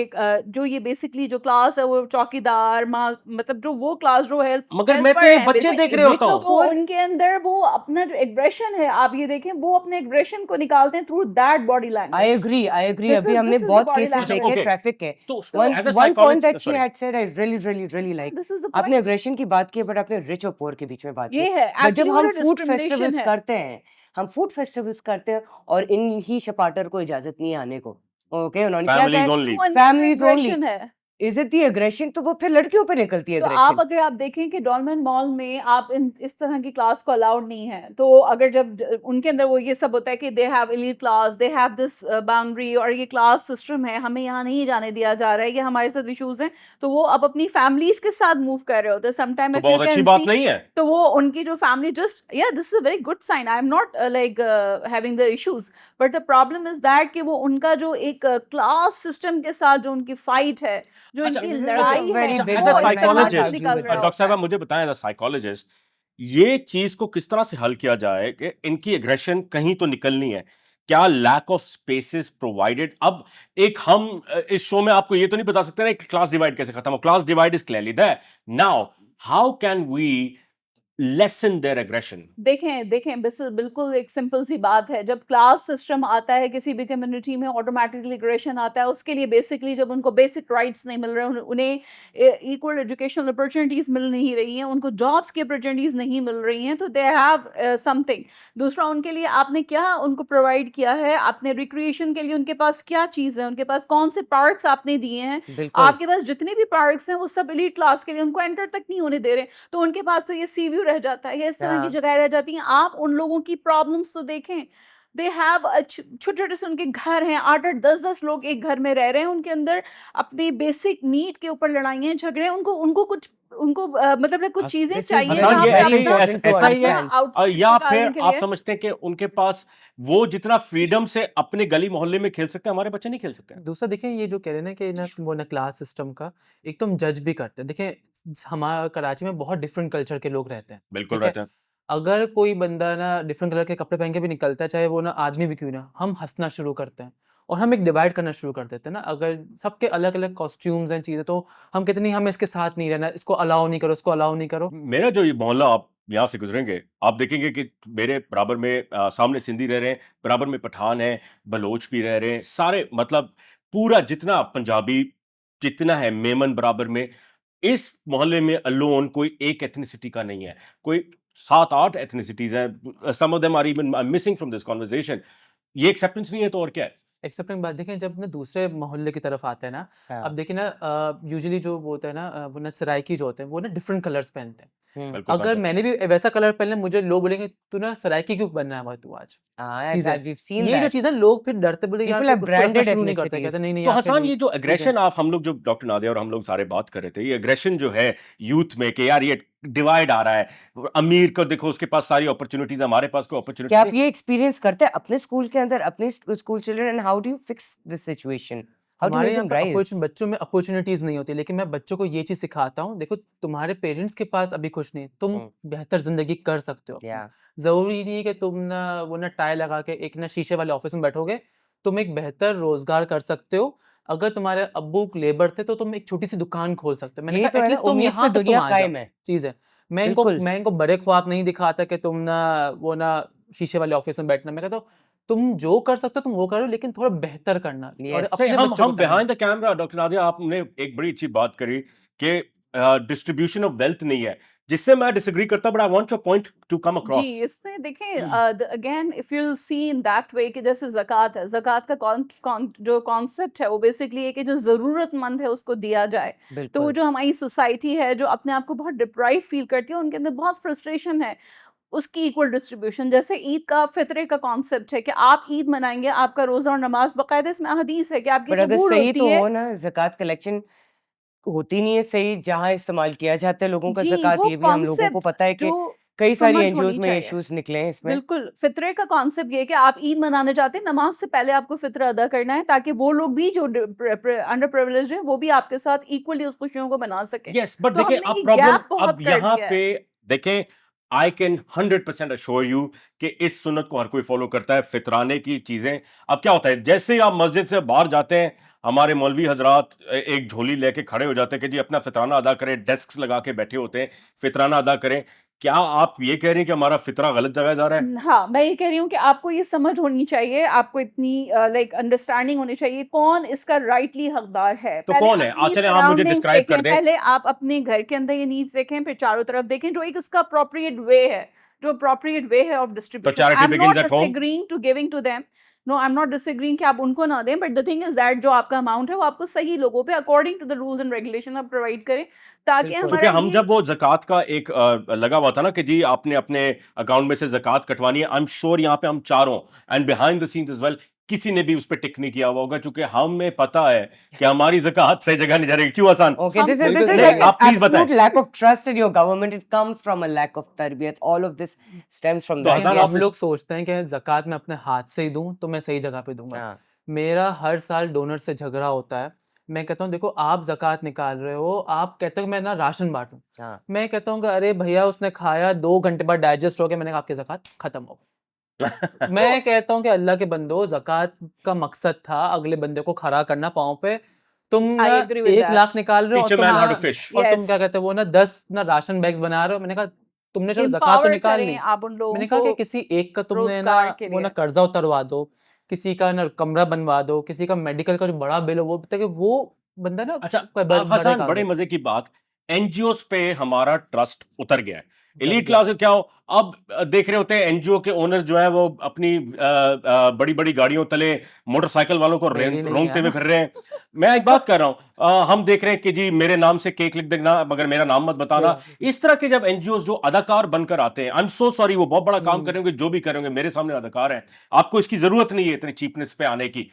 जो ये बेसिकली जो क्लास है वो चौकीदार माँ, मतलब जो वो क्लास जो है मगर मैं तो ये बच्चे देख रहे होता हूँ। तो उनके अंदर वो अपना जो एग्रेशन है, आप ये देखें, वो अपने एग्रेशन को निकालते हैं through that body I language. agree. This अभी is- हमने this is the बहुत body केसेस language. देखे Okay. ट्रैफिक के. तो One as a one point that psychologist, she sorry. had said I really like. This is the आपने point. Aggression की बात की, बट आपने रिच और पुअर के बीच में बात की. ये है बट जब actually हम वो जो फूड discrimination फेस्टिवल्स है। करते हैं, हम फूड फेस्टिवल्स करते हैं और इन ही शपाटर को इजाजत नहीं है आने को. ओके, उन्होंने क्या Families कहा? only. वो उनका Families only. aggression है। Is it the aggression? तो वो फिर लड़कियों पे निकलती है तो आप एग्रेशन. अगर आप देखें कि डॉलमेन मॉल में आप इस तरह की क्लास को अलाउड नहीं है, तो अगर जब उनके अंदर वो ये सब होता है कि they have elite class, they have this boundary, और ये क्लास सिस्टम है, हमें यहाँ नहीं जाने दिया जा रहा है, ये हमारे साथ इश्यूज हैं, तो वो अब अपनी फैमिलीज के साथ मूव कर रहे होते हैं। समटाइम तो बहुत अच्छी बात नहीं है। तो वो उनकी जो family just this is a very good sign. I am not like having the issues, but the problem is that कि वो उनका जो एक क्लास सिस्टम के साथ जो उनकी फाइट है, जो अच्छा, इनकी okay, लड़ाई very है, big वो as a इस तरह से psychologist, निकल रहा डॉक्टर साहब होता है। मुझे बताएं, एज अ साइकोलॉजिस्ट, ये चीज को किस तरह से हल किया जाए कि इनकी एग्रेशन कहीं तो निकलनी है। क्या लैक ऑफ स्पेसेस प्रोवाइडेड? अब एक हम इस शो में आपको ये तो नहीं बता सकते ना कि क्लास डिवाइड कैसे खत्म हो। Class divide is clearly there. Now how can we lessen their aggression? देखें बिल्कुल एक सिंपल सी बात है। जब क्लास सिस्टम आता है किसी भी कम्युनिटी में, ऑटोमेटिकली एग्रेशन आता है। उसके लिए बेसिकली जब उनको बेसिक राइट्स नहीं मिल रहे, उन्हें इक्वल एजुकेशनल अपॉर्चुनिटीज मिल नहीं रही हैं, उनको जॉब्स की अपॉर्चुनिटीज नहीं मिल रही हैं, तो दे हैव समथिंग। दूसरा, उनके लिए आपने क्या उनको प्रोवाइड किया है? आपने रिक्रिएशन के लिए उनके पास क्या चीज़ है? उनके पास कौन से पार्क्स आपने दिए हैं? बिल्कुल. आपके पास जितने भी पार्क्स हैं वो सब एलीट क्लास के लिए, उनको एंटर तक नहीं होने दे रहे। तो उनके पास तो ये सी व्यू रह जाता है, ये इस तरह की हाँ. जगह रह जाती हैं। आप उन लोगों की प्रॉब्लम्स तो देखें। दे हैव छोटे छोटे से उनके घर हैं, 8-8 10-10 लोग एक घर में रह रहे हैं। उनके अंदर अपनी बेसिक नीड के ऊपर लड़ाइयाँ झगड़े हैं। उनको मतलब कुछ हस- चीजें this is चाहिए very, जहाँ पे very अपना important to ऐसा ही है। understand. आउटपुट या निकालने फिर के आप लिए। समझते हैं कि उनके पास वो जितना फ्रीडम से अपने गली मोहल्ले में खेल सकते हैं, हमारे बच्चे नहीं खेल सकते हैं? दूसरा देखिए, ये जो कह रहे हैं ना कि ना वो ना क्लास सिस्टम का एक तो हम जज भी करते हैं। देखिए, हमारा कराची में बहुत डिफरेंट कल्चर के लोग रहते हैं, बिल्कुल ठीक है? रहते हैं। अगर कोई बंदा ना डिफरेंट कलर के कपड़े पहन के भी निकलता है, चाहे वो ना आदमी भी क्यों ना, हम हंसना शुरू करते हैं और हम एक डिवाइड करना शुरू कर देते हैं ना। अगर सबके अलग अलग कॉस्ट्यूम्स हैं, चीज़ें, तो हम कहते नहीं, हमें इसके साथ नहीं रहना, इसको अलाउ नहीं करो, इसको अलाउ नहीं करो। मेरा जो ये मोहल्ला, आप यहाँ से गुजरेंगे, आप देखेंगे कि मेरे बराबर में सामने सिंधी रह रहे हैं, बराबर में पठान है, बलोच भी रह रहे हैं, सारे मतलब पूरा जितना पंजाबी जितना है, मेमन बराबर में। इस मोहल्ले में अलोन कोई एक एथनिसिटी का नहीं है, कोई 7-8 एथनिसिटीज हैं। Some of them are even missing from this conversation. ये एक्सेप्टेंस नहीं है तो और क्या है? एक्सेप्टिंग बात देखें, जब ना दूसरे मोहल्ले की तरफ आते हैं ना, हाँ. अब देखिए ना, यूजुअली जो वो होता है ना, वो ना सराइकी जो होते हैं, वो ना डिफरेंट कलर्स पहनते हैं। बिल्कुल अगर पहनते हैं। मैंने भी वैसा कलर पहन लिया, मुझे लोग बोलेंगे तू ना सराइकी क्यों बनना है भाई तू आज। चीज़ें We've seen ये जो that. चीज़ है, लोग फिर डरते बोले यार People have उसको रखना branded शुरू नहीं करते, ethnicities. कहते नहीं नहीं तो यार, हसन, फिर ये जो ठीक है। एग्रेशन आप हम लोग जो डॉक्टर नादिया और हम लोग सारे बात कर रहे थे, ये एग्रेशन जो है यूथ में कि यार ये डिवाइड आ रहा है, अमीर को देखो उसके पास सारी अपॉर्चुनिटीज, हमारे पास कोई क्या आप अपॉर्चुनिटी। ये एक्सपीरियंस करते हैं अपने स्कूल के अंदर, अपने school children, and how do you fix this situation? How do हमारे मेक यहाँ देम पे राइज? बच्चों में अपॉर्चुनिटीज नहीं होती, लेकिन मैं बच्चों को ये चीज़ सिखाता हूँ, देखो तुम्हारे पेरेंट्स के पास अभी कुछ नहीं, तुम बेहतर जिंदगी कर सकते हो अपनी। या जरूरी नहीं है कि तुम ना वो ना टाई लगा के एक ना शीशे वाले ऑफिस में बैठोगे, तुम एक बेहतर रोजगार कर सकते हो अगर तुम्हारे अब्बू लेबर थे तो तुम एक छोटी सी दुकान खोल सकते हो। मैंने ये कहा तो है ना, एटलीस्ट तुम उम्मीद यहाँ पे तक तुम दुनिया आ कायम जाओ। है। चीज है, बिल्कुल। मैं इनको बड़े ख्वाब नहीं दिखाता कि तुम ना वो ना शीशे वाले ऑफिस में बैठना। मैं कहता हूँ तुम जो कर सकते हो तुम वो करो, लेकिन थोड़ा बेहतर करना और Yes. सही, अपने हम बच्चों को हम time behind the camera doctor Nadia आपने एक बड़ी अच्छी बात करी कि डिस्ट्रीब्यूशन ऑफ वेल्थ नहीं है, जिससे मैं डिसएग्री करता, but I want your point to come जी, अक्रॉस। इसमें देखें again if you see in that way कि जैसे ज़कात है, ज़कात का जो कॉन्सेप्ट है वो बेसिकली है कि जो ज़रूरतमंद है उसको दिया जाए। तो बिल्कुल। जो हमारी सोसाइटी है जो अपने आप को बहुत डिप्राइव फील करती है, उनके अंदर बहुत फ्रस्ट्रेशन है, उसकी इक्वल डिस्ट्रीब्यूशन। जैसे ईद का फित्रे का कॉन्सेप्ट है कि आप ईद मनाएंगे, आपका रोज़ा और नमाज, बाकायदा इसमें हदीस है कि आपकी बट अगर कबूल सही होती तो है। हो ना, ज़कात कलेक्शन होती नहीं है सही जहाँ इस्तेमाल किया जाता है लोगों का जी, ज़कात। वो ये भी हम लोगों को कॉन्सेप्ट पता है कि जो कई सारी समझ एनजीओज़ होनी में चाहिए। इश्यूज़ निकले हैं इसमें। बिल्कुल, फ़ित्रे का कॉन्सेप्ट ये है कि आप ईद मनाने जाते हैं, नमाज़ से पहले आपको फ़ित्रा अदा करना है, ताकि वो लोग भी जो अंडर प्रिविलेज्ड हैं, वो भी आपके साथ इक्वली उस खुशियों को मना सकें। यस, बट तो देखिए हमने अब ये प्रॉब्लम गैप बहुत अब कर यहाँ दिया पे है। देखें, आई कैन 100% अश्योर यू कि इस सुन्नत को हर कोई फॉलो करता है, फितराने की चीजें। अब क्या होता है, जैसे ही आप मस्जिद से बाहर जाते हैं, हमारे मौलवी हजरात एक झोली लेके खड़े हो जाते हैं कि जी अपना फितराना अदा करें, डेस्क लगा के बैठे होते हैं, फितराना अदा करें। क्या आप ये कह रहे हैं कि हमारा फितरा गलत जगह जा रहा है? हाँ, मैं ये कह रही हूँ कि आपको ये समझ होनी चाहिए, आपको इतनी लाइक अंडरस्टैंडिंग होनी चाहिए, कौन इसका राइटली हकदार है। तो पहले कौन है? अपनी चले आप मुझे सराउंडिंग्स डिस्क्राइब कर देखें, दें। पहले आप अपने घर के अंदर ये नीड्स देखें, फिर चारों तरफ देखें, जो एक उसका अप्रोप्रिएट वे है, जो अप्रोप्रिएट वे है ऑफ तो distribution. I charity am begins not at home. Disagreeing to giving to them, no I am not disagreeing कि आप उनको ना दें, but the thing is that जो आपका अमाउंट है वो आपको सही लोगों पे according to the rules and regulation आप प्रोवाइड करें, ताकि बिल्कुल। क्योंकि हमारा हम ये जब वो ज़कात का एक लगा हुआ था ना कि जी आपने अपने अकाउंट में से ज़कात कटवानी है, आई एम श्योर यहाँ पे हम चारों and behind the scenes as well किसी ने भी उस पर टिक नहीं किया हुआ होगा, क्योंकि हमें पता है कि हमारी ज़कात सही जगह नहीं जा रही। क्यों आसान? Okay, हम this is बिल्कुल सही like है। an आप प्लीज बताएं। absolute lack of trust in your government. It comes from a lack of tarbiyat. All of this stems from तो that. देखिए, हसन हम Yes. लोग सोचते हैं कि ज़कात मैं अपने हाथ से ही दूं तो मैं सही जगह पे दूंगा। हाँ, मेरा हर साल डोनर से झगड़ा होता है। मैं कहता हूँ देखो आप ज़कात निकाल रहे हो, आप कहते हो मैं ना राशन बांटूं। हाँ। मैं कहता हूँ कि अरे भैया उसने खाया 2 घंटे बाद डाइजेस्ट हो गया, मैंने कहा आपकी ज़कात खत्म हो गई। मैं कहता हूँ कि अल्लाह के बंदो, ज़कात का मकसद था अगले बंदे को खड़ा करना पाँव पे। तुम I ना agree with 1 that. लाख निकाल रहे हो और टीच अ तुम मैन हाउ ना टू फिश। और तुम क्या Yes. कहते हो वो ना 10 ना राशन बैग्स बना रहे हो। मैंने कहा तुमने चलो ज़कात तो एम्पावर निकाल करें ली, आप उन लोगों मैंने कहा कि को किसी एक का तुमने ना रोजगार के वो ना लिए। कर्जा उतरवा दो, किसी का ना कमरा बनवा दो, किसी का मेडिकल का जो बड़ा बिल हो वो ताकि वो बंदा ना अच्छा, बड़े हसन काम बड़े करे। मजे की बात, एनजीओस पे हमारा ट्रस्ट उतर गया है। उतर एलीट गया। क्लास क्या हो, अब देख रहे होते हैं एनजीओ के ओनर जो है वो अपनी बड़ी बड़ी गाड़ियों तले मोटरसाइकिल वालों को मेरी नहीं रोंगते है हुए ना। फिर रहे हैं। मैं एक बात कर रहा हूं, हम देख रहे हैं कि जी मेरे नाम से केक लिख देना मगर मेरा नाम मत बताना। इस तरह के जब एनजीओ जो अदाकार बनकर आते हैं, आई एम सो सॉरी, वो बहुत बड़ा काम कर रहे होंगे, जो भी कर रहे होंगे, मेरे सामने अदाकार है, आपको इसकी जरूरत नहीं है इतनी चीपनेस पे आने की।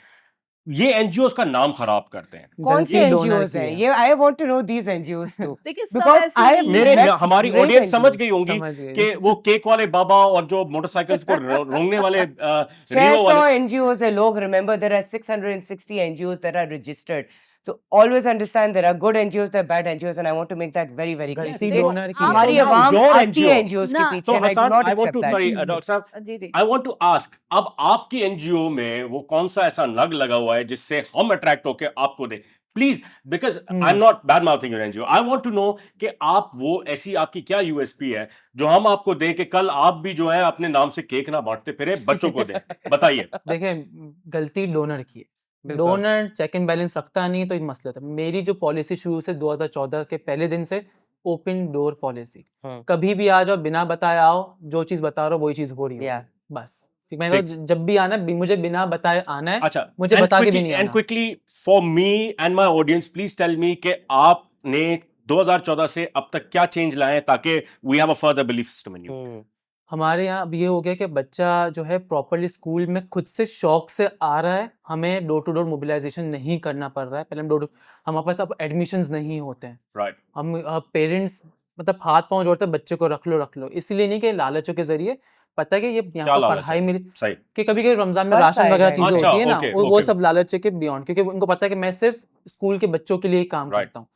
ये एनजीओ का नाम खराब करते हैं। कौन सी गलती डोनर एनजीओज की हैं है। ये? I want to know these NGOs to देखिए सब बिकॉज ऐसे आई नहीं मेरे है। हमारी ऑडियंस समझ गई होंगी समझ गई। कि वो केक वाले बाबा और जो मोटरसाइकिल को रोंगने वाले रियो 600 वाले। NGOs है लोग। Remember, there are 660 NGOs that are registered. So always understand there are good NGOs, there are bad NGOs, and I want to make that very, very clear. गलती देखो, डोनर की है। हमारी So now आवाम your आती है NGO NGOs के ना, पीछे, तो and I do Hasan, not I want accept to, that. Sorry doctor साहब, जी जी आई वांट टू आस्क, अब आपकी एनजीओ में वो कौन सा ऐसा नग लगा हुआ है जिससे हम अट्रैक्ट होके आपको दें? Please, because I am not bad mouthing your NGO, I want to know कि आप वो ऐसी आपकी क्या यूएसपी है जो हम आपको दें कि कल आप भी जो है अपने नाम से केक ना बांटते फिरे, बच्चों को दें। बताइए। देखिए गलती डोनर की है। बिल्कुल। डोनर चेक एंड बैलेंस रखता नहीं तो एक मसला था। मेरी जो पॉलिसी शुरू से 2014 के पहले दिन से ओपन डोर पॉलिसी, कभी भी आ जाओ बिना बताए आओ, जो चीज बता रहा हो वही चीज हो रही Yeah. है बस। ठीक, मैं जब भी आना है मुझे बिना बताए आना है। अच्छा, मुझे बता के भी नहीं एंड आना। Quickly for me and my audience, please tell me कि आपने 2014 से अब तक क्या चेंज लाए हैं ताकि we have a further belief system in you. हमारे यहाँ अब ये हो गया कि बच्चा जो है प्रॉपरली स्कूल में खुद से शौक से आ रहा है, हमें डोर टू डोर मोबिलाइजेशन नहीं करना पड़ रहा है। पहले हम हमारे पास अब एडमिशन्स नहीं होते हैं। राइट। हम पेरेंट्स मतलब हाथ पांव जोड़ते हैं बच्चे को रख लो, इसलिए नहीं कि लालचों के जरिए। पता है कि ये यहाँ क्या पर लालच पढ़ाई है? मिली सही। कि कभी कभी रमजान में फर्क राशन आएगा वगैरह चीजें अच्छा, होती है ना, ओके, वो ओके। सब लालच है कि बियॉन्ड, क्योंकि उनको पता है कि मैं सिर्फ स्कूल के बच्चों के लिए ही काम Right. करता हूँ।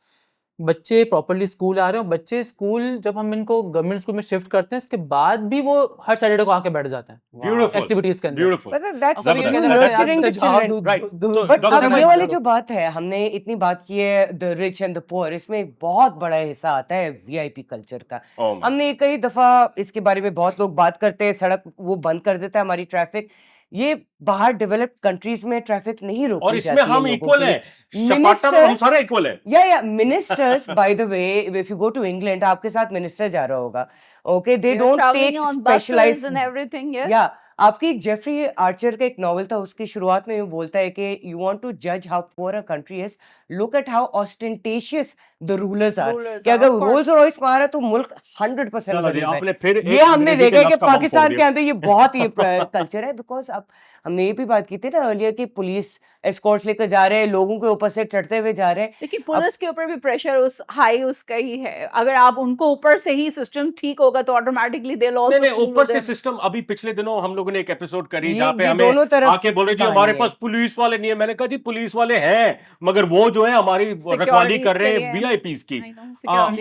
बच्चे प्रॉपर्ली स्कूल आ रहे हैं, बच्चे स्कूल जब हम इनको गवर्नमेंट स्कूल में शिफ्ट करते हैं, इसके बाद भी वो हर सैटरडे को आके बैठ जाते हैं Beautiful. एक्टिविटीज के अंदर। Beautiful. But that's अब ये Zabardast. कहना That's- nurturing the children. Right. So, but Dr. अब Zainab, ये वाली जो बात है, हमने इतनी बात की है the rich and the poor, इसमें एक बहुत बड़ा हिस्सा आता है वीआईपी कल्चर का। Oh my. हमने कई दफा इसके बारे में बहुत लोग बात करते हैं, सड़क वो बंद कर देता है हमारी ट्रैफिक। ये बाहर डेवलप्ड कंट्रीज में ट्रैफिक नहीं रोकी और जाती इसमें है हम लोगों इक्वल के लिए। हैं, सपाटा में हम सारे इक्वल हैं। Yeah, ministers, by the way, if you go to England, आपके साथ मिनिस्टर जा रहा होगा, okay, they They're don't traveling take on buses specialized, and everything, yes. yeah, आपकी एक जेफरी आर्चर का एक नॉवल था, उसकी शुरुआत में वो बोलता है कि you want to judge how poor a country is, look at how ostentatious the rulers are. Rulers कि are, अगर of course. रोल्स रॉयस मारा तो मुल्क 100% चलो जी, गरीब है। आपने फिर ये एक हमने अंग्रेजी के देखा है कि लफ्ज़ का बम फोड़ पाकिस्तान के दिया। अंदर ये बहुत ही कल्चर है, बिकॉज अब हमने ये भी बात की थी ना अर्लियर कि पुलिस एस्कॉर्ट लेकर जा रहे हैं, लोगों के ऊपर से चढ़ते हुए जा रहे हैं। देखिए पुलिस के ऊपर भी प्रेशर उस हाई उसका ही है। अगर आप उनको ऊपर से ही सिस्टम ठीक होगा तो ऑटोमेटिकली दे लॉ नहीं नहीं, ऊपर से सिस्टम। अभी पिछले दिनों हम लोगों ने एक एपिसोड करी जहाँ पे ये हमें दोनों तरफ आके बोल रहे जी कहानी हमारे है। पास पुलिस वाले नहीं है। मैंने कहा जी पुलिस वाले हैं, मगर वो जो है हमारी रखवाली कर रहे हैं वीआईपीज की।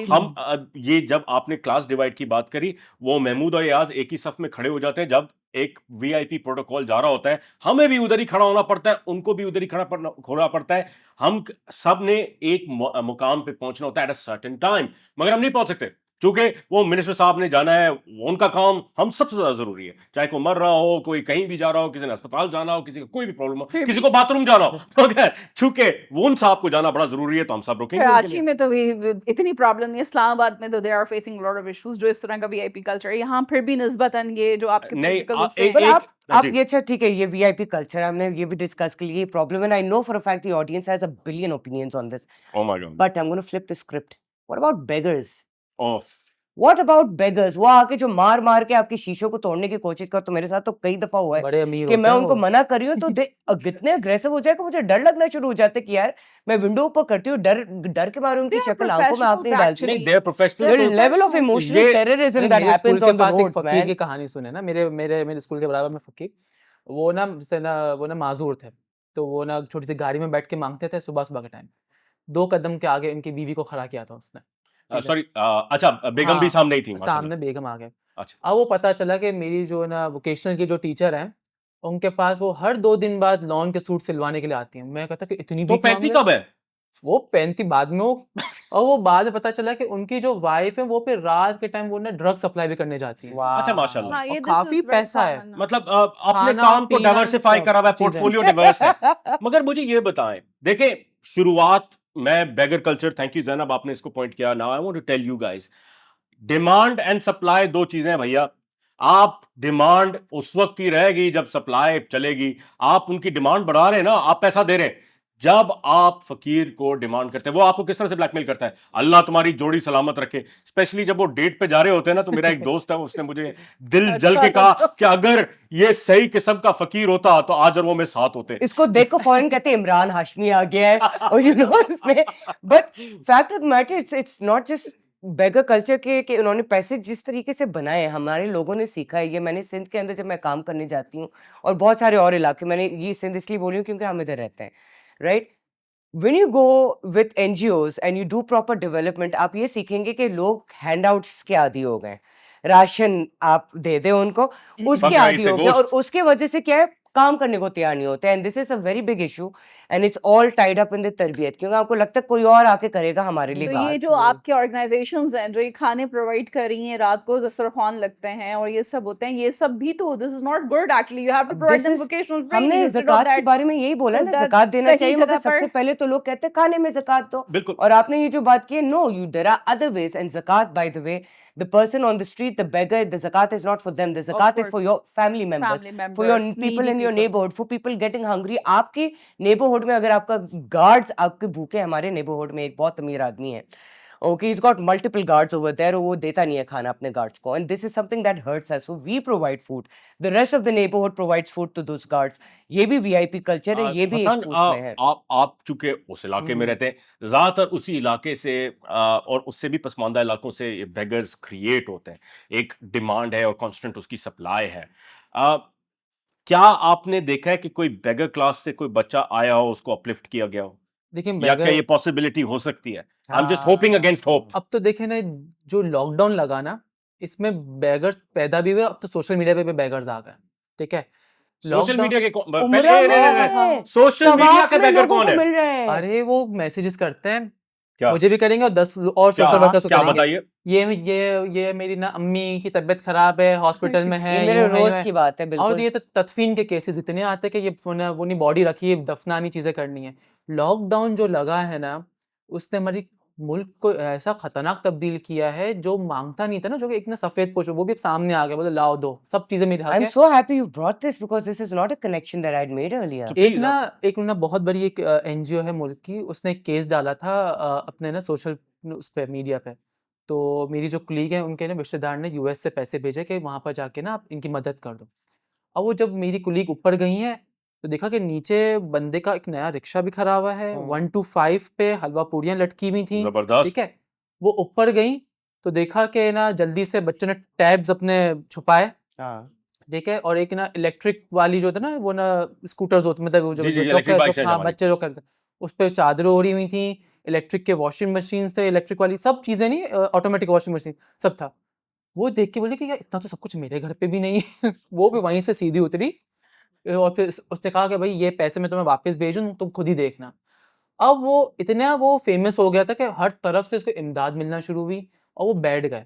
हम ये जब आपने क्लास डिवाइड की बात करी, वो महमूद और याज एक ही सफ में खड़े हो जाते हैं जब एक वीआईपी प्रोटोकॉल जा रहा होता है, हमें भी उधर ही खड़ा होना पड़ता है, उनको भी उधर ही होना पड़ता है। हम सब ने एक मुकाम पे पहुंचना होता है एट अ सर्टेन टाइम, मगर हम नहीं पहुंच सकते क्योंकि वो मिनिस्टर साहब ने जाना है, उनका काम हम सबसे ज्यादा जरूरी है। चाहे कोई मर रहा हो, कोई कहीं भी जा रहा हो, किसी ने अस्पताल जाना हो, किसी को कोई भी प्रॉब्लम हो, किसी को बाथरूम जाना हो, मगर चूंकि वो उन साहब को जाना बड़ा जरूरी है तो हम सब रुकेंगे उनके कराची लिए। में तो भी इतनी प्रॉब्लम नहीं है। इस्लामाबाद में तो they are facing lot of issues जो इस तरह का वीआईपी कल्चर है। यहाँ फिर भी निस्बतन ये जो आपके नहीं, political उससे- एक- पर एक- आप जी। ये अच्छा ठीक है, ये वीआईपी कल्चर हमने ये भी डिस्कस कर लिया, प्रॉब्लम है। I know for a fact the audience has a billion opinions on this, Oh my God. But I am gonna flip the script. What about beggars? Oh. What about beggars? वो आके जो मार मार के आपकी शीशों को तोड़ने की कोशिश कर, तो मेरे साथ तो कई दफा हुआ है बड़े अमीर कि होते मैं हैं उनको वो। मना कर रही हूँ तो इतने अग्रेसिव हो जाए कि मुझे डर लगना शुरू हो जाता है कि यार मैं विंडो ऊपर करती हूँ, डर डर के मारे उनकी They are शक्ल आंखों में आंख नहीं professionals डालती। नहीं, they're professionals, The तो- level of emotional ये- terrorism अरे that मेरे स्कूल happens के on the पास एक roads, फकीर की man. कहानी सुने ना, मेरे स्कूल के बराबर में फकीर, वो ना जैसे ना वो ना माजूर थे, तो वो ना छोटी सी गाड़ी में बैठ के मांगते थे सुबह सुबह के टाइम। 2 कदम के आगे उनकी बीवी को खड़ा किया था उसने। सॉरी, अच्छा, बेगम भी हाँ, सामने ही थी माशाल्लाह। सामने बेगम आ गए। अच्छा। अब वो पता चला कि मेरी जो ना वोकेशनल की जो टीचर हैं, उनके पास वो हर 2 दिन बाद लॉन के सूट सिलवाने के लिए आती हैं। मैं कहता कि इतनी तो भीख मांग 35 रहे हो? कब है? वो 35 बाद में वो और वो बाद में पता चला कि उनकी जो वाइफ है वो फिर रात के टाइम वो ना ड्रग सप्लाई भी करने जाती है। अच्छा, माशाल्लाह। हाँ, ये और this काफी is very पैसा है। common. मतलब अपने खाना, काम को पीना, डाइवर्सिफाई सब करा हुआ है, चीजें। पोर्टफोलियो डाइवर्स है। मगर मुझे ये बताएं, देखें, शुरुआत मैं beggar culture, thank you Zainab, आपने इसको पॉइंट किया। Now I want to tell you guys, demand and supply दो चीजें हैं भैया। आप डिमांड उस वक्त ही रहेगी जब सप्लाई चलेगी। आप उनकी डिमांड बढ़ा रहे हैं ना, आप पैसा दे रहे हैं। जब आप फकीर को डिमांड करते हैं, वो आपको किस तरह से ब्लैकमेल करता है? अल्लाह तुम्हारी जोड़ी सलामत रखे। स्पेशली जब वो डेट पे जा रहे होते हैं ना, तो मेरा एक दोस्त है, उसने मुझे दिल जल के कहा कि अगर ये सही किस्म का फकीर होता तो आज और वो में साथ होते। इसको देख को फौरन कहते हैं इमरान हाशमी आ गया है, और यू नो इसमें, but fact of the matter it's not just beggar culture के उन्होंने पैसे जिस तरीके से बनाए हैं, हमारे लोगों ने सीखा है। ये मैंने सिंध के अंदर जब मैं काम करने जाती हूँ, और बहुत सारे और इलाके, मैंने ये सिंध इसलिए बोली हूँ क्योंकि हम इधर रहते हैं, right? When you go with NGOs and you do proper development, आप ये सीखेंगे कि लोग हैंडआउट्स के आदी हो गए, राशन आप दे दे उनको, उसके बकरा आदी ईद हो गए, और गोश्त। उसके वजह से क्या है, काम करने को तैयार नहीं होते। And this is a very big issue, and it's all tied up in the तरबियत, क्योंकि आपको लगता है कोई और आके करेगा हमारे लिए तो ये बात। जो आपके ऑर्गेनाइजेशंस हैं जो ये खाने प्रोवाइड कर रही हैं, रात को दस्तरखान लगते हैं और ये सब होते हैं, ये सब भी तो this is not good actually. You have to provide This them is- vocational हमने ट्रेनिंग। ज़कात के बारे में यही बोला तो ना, that ज़कात देना सही चाहिए, मगर जगह पर- सबसे पहले तो लोग कहते हैं खाने में ज़कात दो। बिल्कुल। और आपने ये जो बात की है, no, you there are other ways, and ज़कात, by the way, the person on the street, the beggar, the zakat is not for them. The zakat is course. for your family members, for your members, people needy in your people. neighborhood, for people getting hungry. आपके neighborhood में अगर आपका guards आपके भूखे, हमारे neighborhood में एक बहुत अमीर आदमी है, okay, he's got multiple guards over there, वो देता नहीं है खाना अपने guards को, and this is something that hurts us. So we provide food, the rest of the neighborhood provides food to those guards. ये भी VIP culture है, ये भी हसन, एक उसमें है। आप चूंकि उस इलाके में रहते हैं, ज्यादातर उसी इलाके से और उससे भी पसमानदा इलाकों से बेगर्स क्रिएट होते हैं। एक डिमांड है और कांस्टेंट उसकी सप्लाई है। क्या आपने देखा है कि कोई बेगर क्लास से कोई बच्चा आया हो, उसको अपलिफ्ट किया गया हो? देखिए या क्या बैगर ये पॉसिबिलिटी हो सकती है? I am just hoping against hope. अब तो देखे ना, जो लॉकडाउन लगा ना, इसमें बैगर्स पैदा भी हुए, अब तो सोशल मीडिया पे भी बैगर्स आ गए, ठीक है। सोशल लॉकडाउन मीडिया के पहले उम्रा में हाँ, सोशल मीडिया तवाफ के में बैगर लोगों कौन को है? मिल रहे हैं। अरे वो मैसेजेस करते हैं, क्या मुझे भी करेंगे और 10 और क्या सोशल वर्कर्स को क्या करेंगे। बताइए? ये मेरी ना अम्मी की तबीयत खराब है, हॉस्पिटल में है, ये मेरे यूं है, यूं रोज है। की बात है और बिल्कुल। ये तो तदफीन के केसेस इतने आते हैं कि ये वो नहीं बॉडी रखी है, दफनानी चीजें करनी है। लॉकडाउन जो लगा है ना, उसने हमारी मुल्क को ऐसा खतरनाक तब्दील किया है, जो मांगता नहीं था ना, जो कि एक ना सफेद पोश, वो भी अब सामने आ गया, बोले लाओ दो, सब चीजें मेरे हक I'm है। so happy you brought this because this is not a connection that I'd made earlier. So एक ना बहुत बड़ी एक एनजीओ है मुल्क की, उसने एक केस डाला था अपने ना सोशल उस पे मीडिया पे। तो मेरी जो कुलीग है, उनके ना रिश्तेदार ने यूएस से पैसे भेजे कि वहाँ पर जाके ना आप इनकी मदद कर दो। अब वो जब मेरी कुलीग ऊपर गई हैं, तो देखा कि नीचे बंदे का एक नया रिक्शा भी खड़ा हुआ है, 1 to 5 पे हलवा पूड़ियाँ लटकी हुई थी, जबरदस्त। ठीक है। वो ऊपर गई तो देखा कि ना जल्दी से बच्चों ने टैब्स अपने छुपाए, हाँ। ठीक है। और एक ना इलेक्ट्रिक वाली जो होता है ना, वो ना स्कूटर्स होते, मतलब वो जी, जी, जो इलेक्ट्रिक बाइक्स हैं हाँ हमारी। बच्चे जो करते, उस पे चादरें ओढ़ी हुई थी, इलेक्ट्रिक के वॉशिंग मशीन थे, इलेक्ट्रिक वाली सब चीजें, नहीं ऑटोमेटिक वॉशिंग मशीन, सब था। वो देख के बोले कि यार इतना तो सब कुछ मेरे घर पे भी नहीं है। वो भी वहीं से सीधी उतरी और फिर उसने कहा कि भाई ये पैसे मैं तुम्हें वापस भेजूं, तुम खुद ही देखना। अब वो इतना वो फेमस हो गया था कि हर तरफ से उसको इमदाद मिलना शुरू हुई और वो बैठ गए।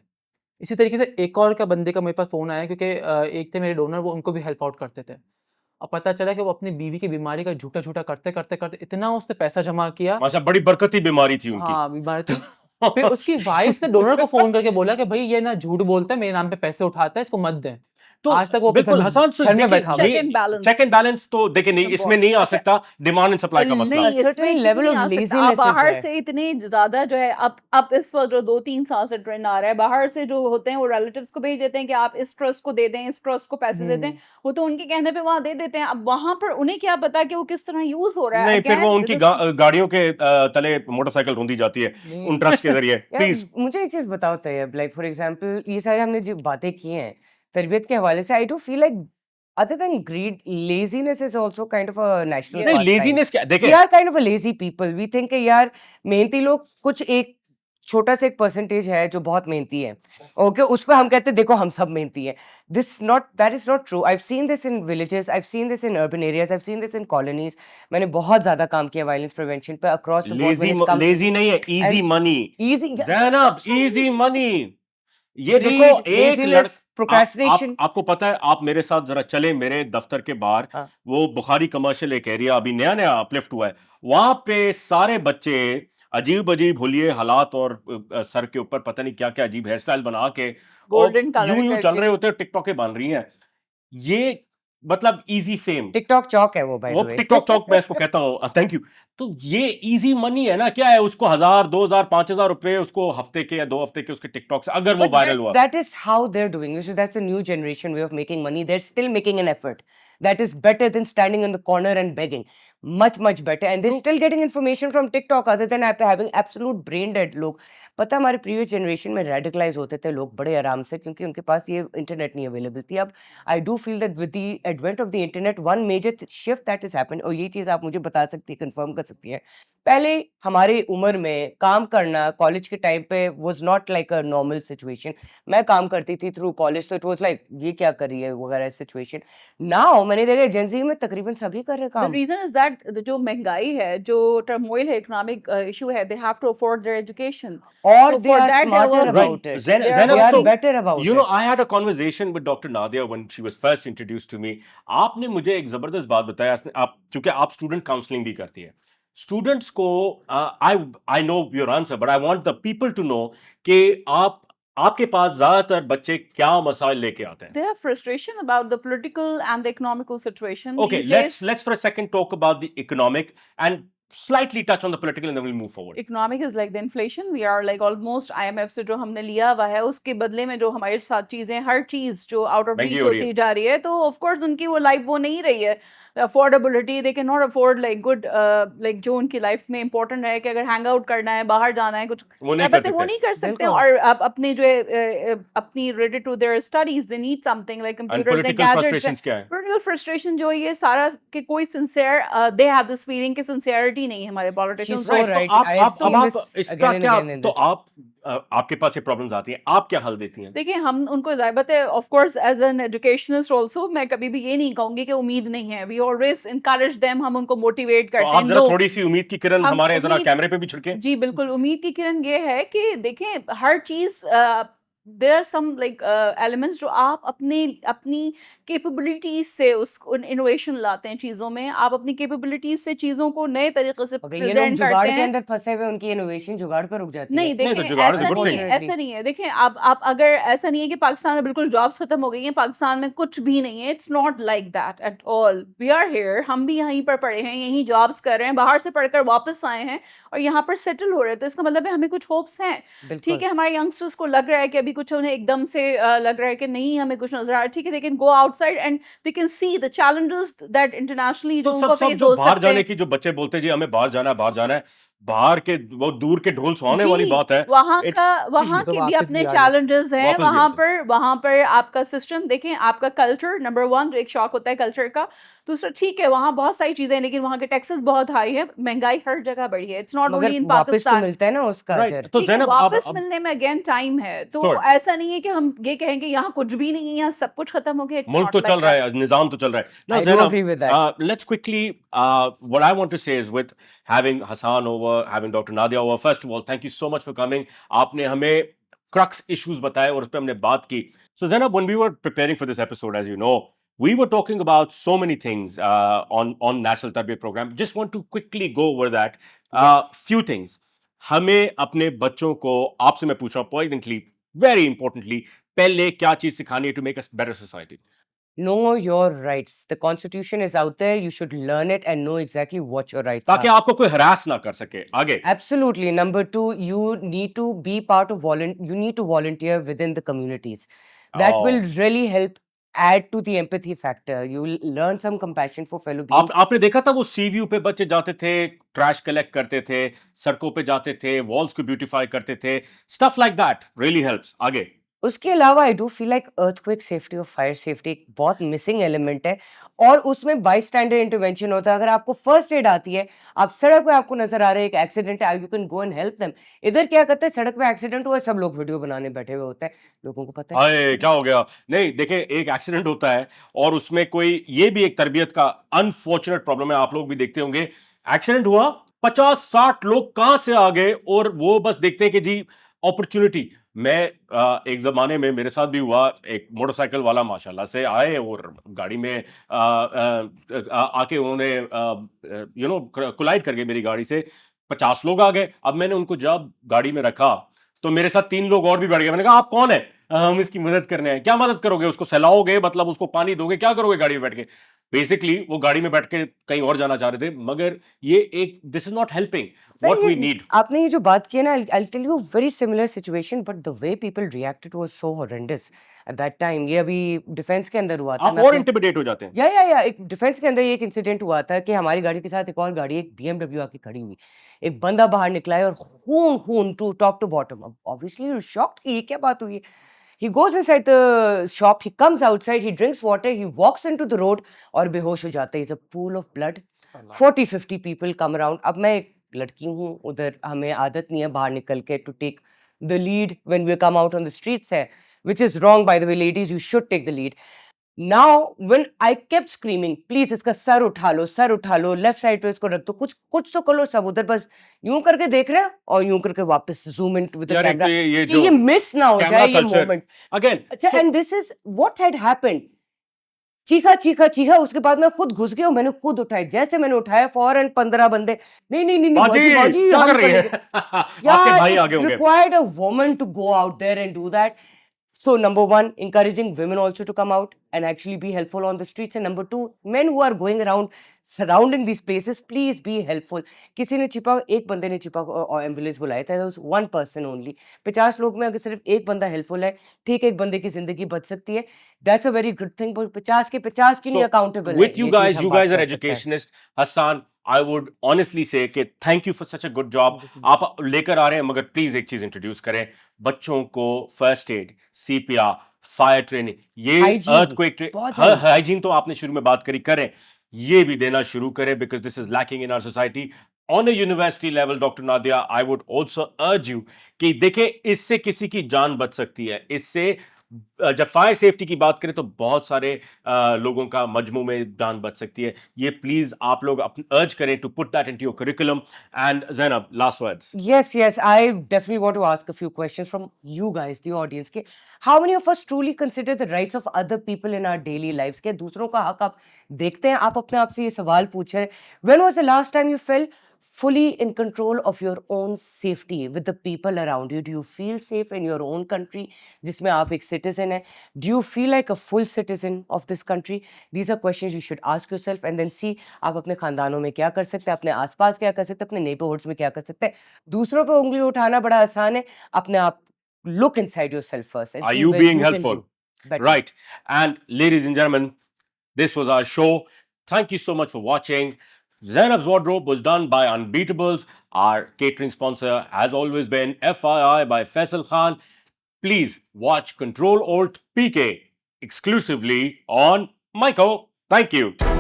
इसी तरीके से एक और का बंदे का मेरे पास फ़ोन आया, क्योंकि एक थे मेरे डोनर, वो उनको भी हेल्प आउट करते थे। अब पता चला कि वो अपनी बीवी की बीमारी का झूठा-झूठा करते इतना उसने पैसा जमा किया। माशा बड़ी बरकती बीमारी थी उनकी। हाँ, बीमारी थी। फिर उसकी वाइफ ने डोनर को फ़ोन करके बोला कि भई ये ना झूठ बोलता है, मेरे नाम पे पैसे उठाता है, इसको मत दें। तो आज तक वो अपने बिल्कुल हसन सो घर में देखिए, बैठा हुआ है। Check and balance. Check and balance तो देखिए नहीं, इसमें नहीं आ सकता, डिमांड एंड सप्लाई का मसला नहीं, A है। certain इसमें level क्यों of नहीं आ सकता? आप laziness is बाहर there. से इतने ज़्यादा जो है, अब इस वक्त जो 2-3 साल से ट्रेंड आ रहा है, बाहर से जो होते हैं वो रिलेटिव्स को भेज देते हैं कि आप इस ट्रस्ट को दे दें, इस ट्रस्ट को पैसे दे दें। वो तो उनके कहने पे वहाँ दे देते हैं। अब वहाँ पर उन्हें क्या पता कि वो किस तरह यूज हो रहा है। नहीं, फिर वो Again, उनकी this is- गाड़ियों के तले मोटरसाइकिल रुंधी जाती है नहीं। उन ट्रस्ट के जरिए। यार प्लीज। मुझे एक चीज बताओ तैयब, लाइक फॉर एग्जांपल ये सारे हमने जो बातें की हैं तरबियत के हवाले से, I do feel like other than greed, laziness is also kind of a national Yes. नहीं, pastime. लेजीनेस क्या We देखिए, are kind of a lazy people. We think कि यार मेहनती लोग कुछ एक छोटा सा एक परसेंटेज है जो बहुत मेहनती है, ओके, उस पर हम कहते हैं देखो हम सब मेहनती हैं. That is not true. I've seen this in villages, I've seen this in urban areas, I've seen this in colonies. मैंने बहुत ज्यादा काम किया वायलेंस प्रिवेंशन पे across the board when it comes lazy नहीं है, easy And- money. easy Zainab, easy money. ये Greed, देखो एक laziness, procrastination. आपको पता है, आप मेरे साथ जरा चले मेरे दफ्तर के बाहर, हाँ. वो बुखारी कमर्शियल एक एरिया अभी नया नया अपलिफ्ट हुआ है, वहां पे सारे बच्चे अजीब अजीब हुलिये हालात और सर के ऊपर पता नहीं क्या क्या अजीब हेयर स्टाइल बना के Golden color यूं यूं चल करके। रहे होते हैं, टिकटॉक बन रही हैं। ये मतलब इजी फेम, TikTok चौक है वो by वो the way. टिकटॉक चौक मैं इसको कहता हूँ, थैंक यू। तो ये इजी मनी है ना, क्या है, उसको 1000 2000 5000 रुपए उसको हफ्ते के या 2 हफ्ते के उसके टिकटॉक से अगर वो But वायरल हुआ। that is how they're doing this. So that's a new generation way of making money. They're still making an effort. That is better than standing in the corner and begging. Much better. And they're still getting information from TikTok other than having absolute brain dead लोग. पता हमारे previous generation में radicalize होते थे लोग बड़े आराम से, क्योंकि उनके पास ये internet नहीं available थी. अब I do feel that with the advent of the internet, one major shift that has happened, और ये चीज़ आप मुझे बता सकती है, confirm कर सकती है. पहले हमारे उम्र में काम करना कॉलेज के टाइम पे was not like a normal situation. मैं काम करती थी थ्रू कॉलेज, तो it was like ये क्या कर रही है वगैरह situation. Now मैंने देखा जेंजी में तकरीबन सभी कर रहे The काम. reason is that जो महंगाई है, जो turmoil है, economic issue है, they have to afford their education. और So they for are that, they're smarter working. about it. Zainab, They are so, better about you know, it. I had a conversation with Dr. Nadia when she was first introduced to me. आपने मुझे एक जबरदस्त बात बताया, आप क्योंकि आप student counselling भी करती है, स्टूडेंट्स को I know your answer but I want the people to know कि आपके पास ज्यादातर बच्चे क्या मसाइल लेके आते हैं? They have frustration about the political and the economical situation Okay, these days. let's for a second talk about the economic and slightly touch on the political and then we'll move forward. Economic is like the inflation. We are like almost IMF से जो हमने लिया हुआ है, उसके बदले में जो हमारे साथ चीजें, हर चीज जो आउट ऑफ महंगी रीच हो रही है। होती जा रही है, तो ऑफ कोर्स उनकी वो लाइफ वो नहीं रही है. Affordability, they can not afford like good, like जो उनकी लाइफ में इंपॉर्टेंट है कि अगर हैंग आउट करना है, बाहर जाना है, कुछ वो नहीं कर वो सकते नहीं कर सकते. बिल्कुल. और अब अपने जो है अपनी related to their studies, they need something like and computers and political gadgets. frustrations क्या है? Political frustration जो ये सारा कि कोई sincere, they have this feeling कि sincerity ही नहीं है हमारे पॉलिटिशियंस। so right. तो I have seen आप this इसका again and क्या, again in तो this. आप आपके पास ये प्रॉब्लम्स आती हैं, आप क्या हल देती हैं? देखिए हम उनको ज़ाहिर है of course as an educationist also मैं कभी भी ये नहीं कहूंगी कि उम्मीद नहीं है, वी ऑलवेज इनकरेज देम, हम उनको मोटिवेट तो करते आप हैं। जरा नो, थोड़ी सी उम्मीद की किरण हम हमारे जरा उम्मीद, कैमरे पे भी छिड़कें। जी बिल्कुल, उम्मीद की किरण ये है कि देखें हर चीज there are some like elements जो आप अपनी कैपेबिलिटीज से उस इनोवेशन लाते हैं चीजों में, आप अपनी कैपेबिलिटीज से चीजों को नए तरीके से अगर ये लोग प्रेजेंट जुगाड़ करते के हैं। अंदर फंसे हुए, उनकी इनोवेशन जुगाड़ पर रुक जाती नहीं है. नहीं, तो देखें जुगाड़ is ऐसा a good नहीं thing. है, ऐसा नहीं है। देखें आप अगर ऐसा नहीं है कि पाकिस्तान में बिल्कुल जॉब्स खत्म हो गई हैं, पाकिस्तान में कुछ भी नहीं है, it's not like that at all. We are here, हम भी यहीं पर पढ़े हैं, यहीं जॉब्स कर रहे हैं, बाहर से पढ़कर वापस आए हैं और यहाँ पर सेटल हो रहे हैं, तो इसका मतलब है हमें कुछ होप्स हैं। ठीक बिल्कुल. है, हमारे यंगस्टर्स को लग रहा है कि अभी कुछ उन्हें एकदम से लग रहा है कि नहीं हमें कुछ नजर आ रहा है, ठीक है, they can go outside and they can see the challenges that internationally जो तो उनको सब फेस जो हो बाहर सकते जाने हैं। की, जो बच्चे बोलते हैं जी हमें बाहर जाना है, बाहर जाना है, बाहर के वो दूर के ढोल सुहाने वाली जी, बात है। वहाँ तो के भी वापस अपने भी आ जाते चैलेंजेस हैं। वापस भी आते वहाँ पर आपका सिस्टम देखें, आपका कल्चर नंबर 1 जो एक शौक होता है कल्चर का। दूसरा, ठीक है वहाँ बहुत सारी चीजें हैं, लेकिन वहाँ के टैक्सेस बहुत हाई है, महंगाई हर जगह बढ़ी है, इट्स नॉट मगर ओनली इन वापस तो पाकिस्तान। मिलता है ना उसका राइट, अजर. तो ठीक है, ज़ैनब वापस अब मिलने में अगेन टाइम है, तो Sure. ऐसा नहीं है कि हम ये कहेंगे यहाँ कुछ भी नहीं है, यहाँ सब कुछ खत्म हो गया, इट्स मुल्क नॉट तो लाइक चल रहा दैट। है, निजाम तो चल रहा है ना। I do agree with that. let's quickly what I want to say is with having Hassan over, having Dr. Nadia over, first of all thank you so much for coming. आपने हमें crux issues बताए और उस पर हमने बात की. So Zainab, when we were preparing for this episode, as you know, we were talking about so many things on National Tarbiyat Program. Just want to quickly go over that. Few things. हमें अपने बच्चों को, आपसे मैं पूछ रहा हूँ poignantly, very importantly, पहले क्या चीज सिखानी है to make a better society? Know your rights. The constitution is out there. You should learn it and know exactly what your rights ताकि are. आपको कोई हरास ना कर सके आगे. Absolutely. Number 2, you need to be part of you need to volunteer within the communities. That Oh. will really help add to the empathy factor. You will learn some compassion for fellow beings. आपने देखा था वो सी view पे बच्चे जाते थे, trash collect करते थे, सड़कों पे जाते थे, वॉल्स को ब्यूटीफाई करते थे, stuff like that really helps आगे. उसके अलावा I do feel like earthquake safety और फायर सेफ्टी एक बहुत मिसिंग एलिमेंट है और उसमें बाई स्टैंडर्ड इंटरवेंशन होता है. अगर आपको फर्स्ट एड आती है, आप सड़क पे आपको नजर आ रहा है एक एक्सीडेंट है, you can go and help them. इधर क्या करते हैं, सड़क पे एक्सीडेंट हुआ, सब लोग वीडियो बनाने बैठे हुए होते हैं, लोगों को पता है अरे क्या हो गया. नहीं देखिए, एक एक्सीडेंट होता है और उसमें कोई, ये भी एक तरबियत का अनफॉर्चुनेट प्रॉब्लम है, आप लोग भी देखते होंगे. एक्सीडेंट हुआ, 50-60 लोग कहां से आ गए और वो बस देखते हैं कि जी अपॉर्चुनिटी. मैं एक जमाने में मेरे साथ भी हुआ, एक मोटरसाइकिल वाला माशाल्लाह से आए और गाड़ी में आके उन्होंने कोलाइड कर गए मेरी गाड़ी से. 50 लोग आ गए. अब मैंने उनको जब गाड़ी में रखा तो मेरे साथ 3 लोग और भी बढ़ गए. मैंने कहा आप कौन है? हम इसकी मदद करने हैं. क्या मदद करोगे? उसको सहलाओगे, मतलब उसको पानी दोगे, क्या करोगे गाड़ी में बैठ के? बेसिकली वो गाड़ी में बैठ के कहीं और जाना चाह रहे थे, मगर ये एक, this is not helping what we need. आपने ये जो बात की है ना, I tell you very similar situation, but the way people reacted was so horrendous at that time. ये अभी डिफेंस के अंदर हुआ था. आप और इंटिमिडेट हो जाते हैं. या एक डिफेंस के अंदर ये एक इंसिडेंट हुआ था कि हमारी गाड़ी के साथ एक और गाड़ी, एक BMW आके खड़ी हुई, एक बंदा बाहर निकला है और खून खून to top to bottom. Obviously you shocked कि ये क्या बात हुई है. He goes inside the shop, he comes outside, he drinks water, he walks into the road और बेहोश हो जाता है. It's a pool of blood. 40-50 people come around. अब मैं एक लड़की हूँ उधर, हमें आदत नहीं है बाहर निकल के to take the lead when we come out on the streets है, which is wrong by the way. Ladies, you should take the lead. Now when I kept screaming, please इसका सर उठा लो, लेफ्ट साइड पे इसको रख दो, कुछ तो करो. सब उधर बस यूं करके देख रहे हैं और यूं करके वापस जूम इन विद द यार, एक तो कैमरा ये कि जो ये मिस ना हो कैमरा जाए ये कल्चर मोमेंट. अगेन. अच्छा, and this is what had happened. चीखा, उसके बाद मैं खुद घुस गया और मैंने खुद उठाया. जैसे मैंने उठाया फौरन 15 बंदे, नहीं बाजी बाजी क्या हम कर रही है? करेंगे. आपके भाई आगे it होंगे. required a woman to go out there and do that. So number 1, encouraging women also to come out and actually be helpful on the streets. And number 2, men who are going around surrounding these places, please be helpful. किसी ने छिपा, एक बंदे ने छिपा और ambulance बुलाया था. one person only. 50 लोग में अगर सिर्फ एक बंदा हेल्पफुल है, ठीक है, एक बंदे की जिंदगी बच सकती है. That's a very good thing. But 50 के 50 की नहीं accountable है. With you ये चीज guys, हम you बात guys are कर सकते हैं. educationists. Hassan, I would honestly say कि thank you for such a good job. आप लेकर आ रहे हैं, मगर प्लीज एक चीज इंट्रोड्यूस करें. बच्चों को first aid, CPR, fire training, ये Hygiene, अर्थक्वेक बहुत जरूरी. हाइजीन तो आपने शुरू में बात करी, करें ये भी देना शुरू करें, because this is lacking in our society. on a university level, Dr. Nadia, I would also urge you कि देखें इससे किसी की जान बच सकती है. इससे जब फायर सेफ्टी की बात करें तो बहुत सारे लोगों का मजमू में जान बच सकती है. ये प्लीज आप लोग अर्ज करें to put that into your curriculum. And Zainab, last words. Yes, I definitely want to ask a few questions from you guys, the audience. के how many of us truly consider the rights of other people in our daily lives? के दूसरों का हक आप देखते हैं? आप अपने आप से ये सवाल पूछ रहे हैं. When was the last time you felt fully in control of your own safety with the people around you? Do you feel safe in your own country, जिसमें आप एक citizen हैं? Do you feel like a full citizen of this country? These are questions you should ask yourself and then see आप अपने खानदानों में क्या कर सकते हैं, अपने आसपास क्या कर सकते हैं, अपने नेबरहुड्स में क्या कर सकते हैं. दूसरों पे उंगली उठाना बड़ा आसान है. अपने आप look inside yourself first and Are see you where being you can helpful? do better. Right. And ladies and gentlemen, this was our show. Thank you so much for watching. Zainab's Wardrobe was done by Unbeatables. Our catering sponsor has always been FII by Faisal Khan. Please watch Control Alt PK exclusively on Myco. Thank you.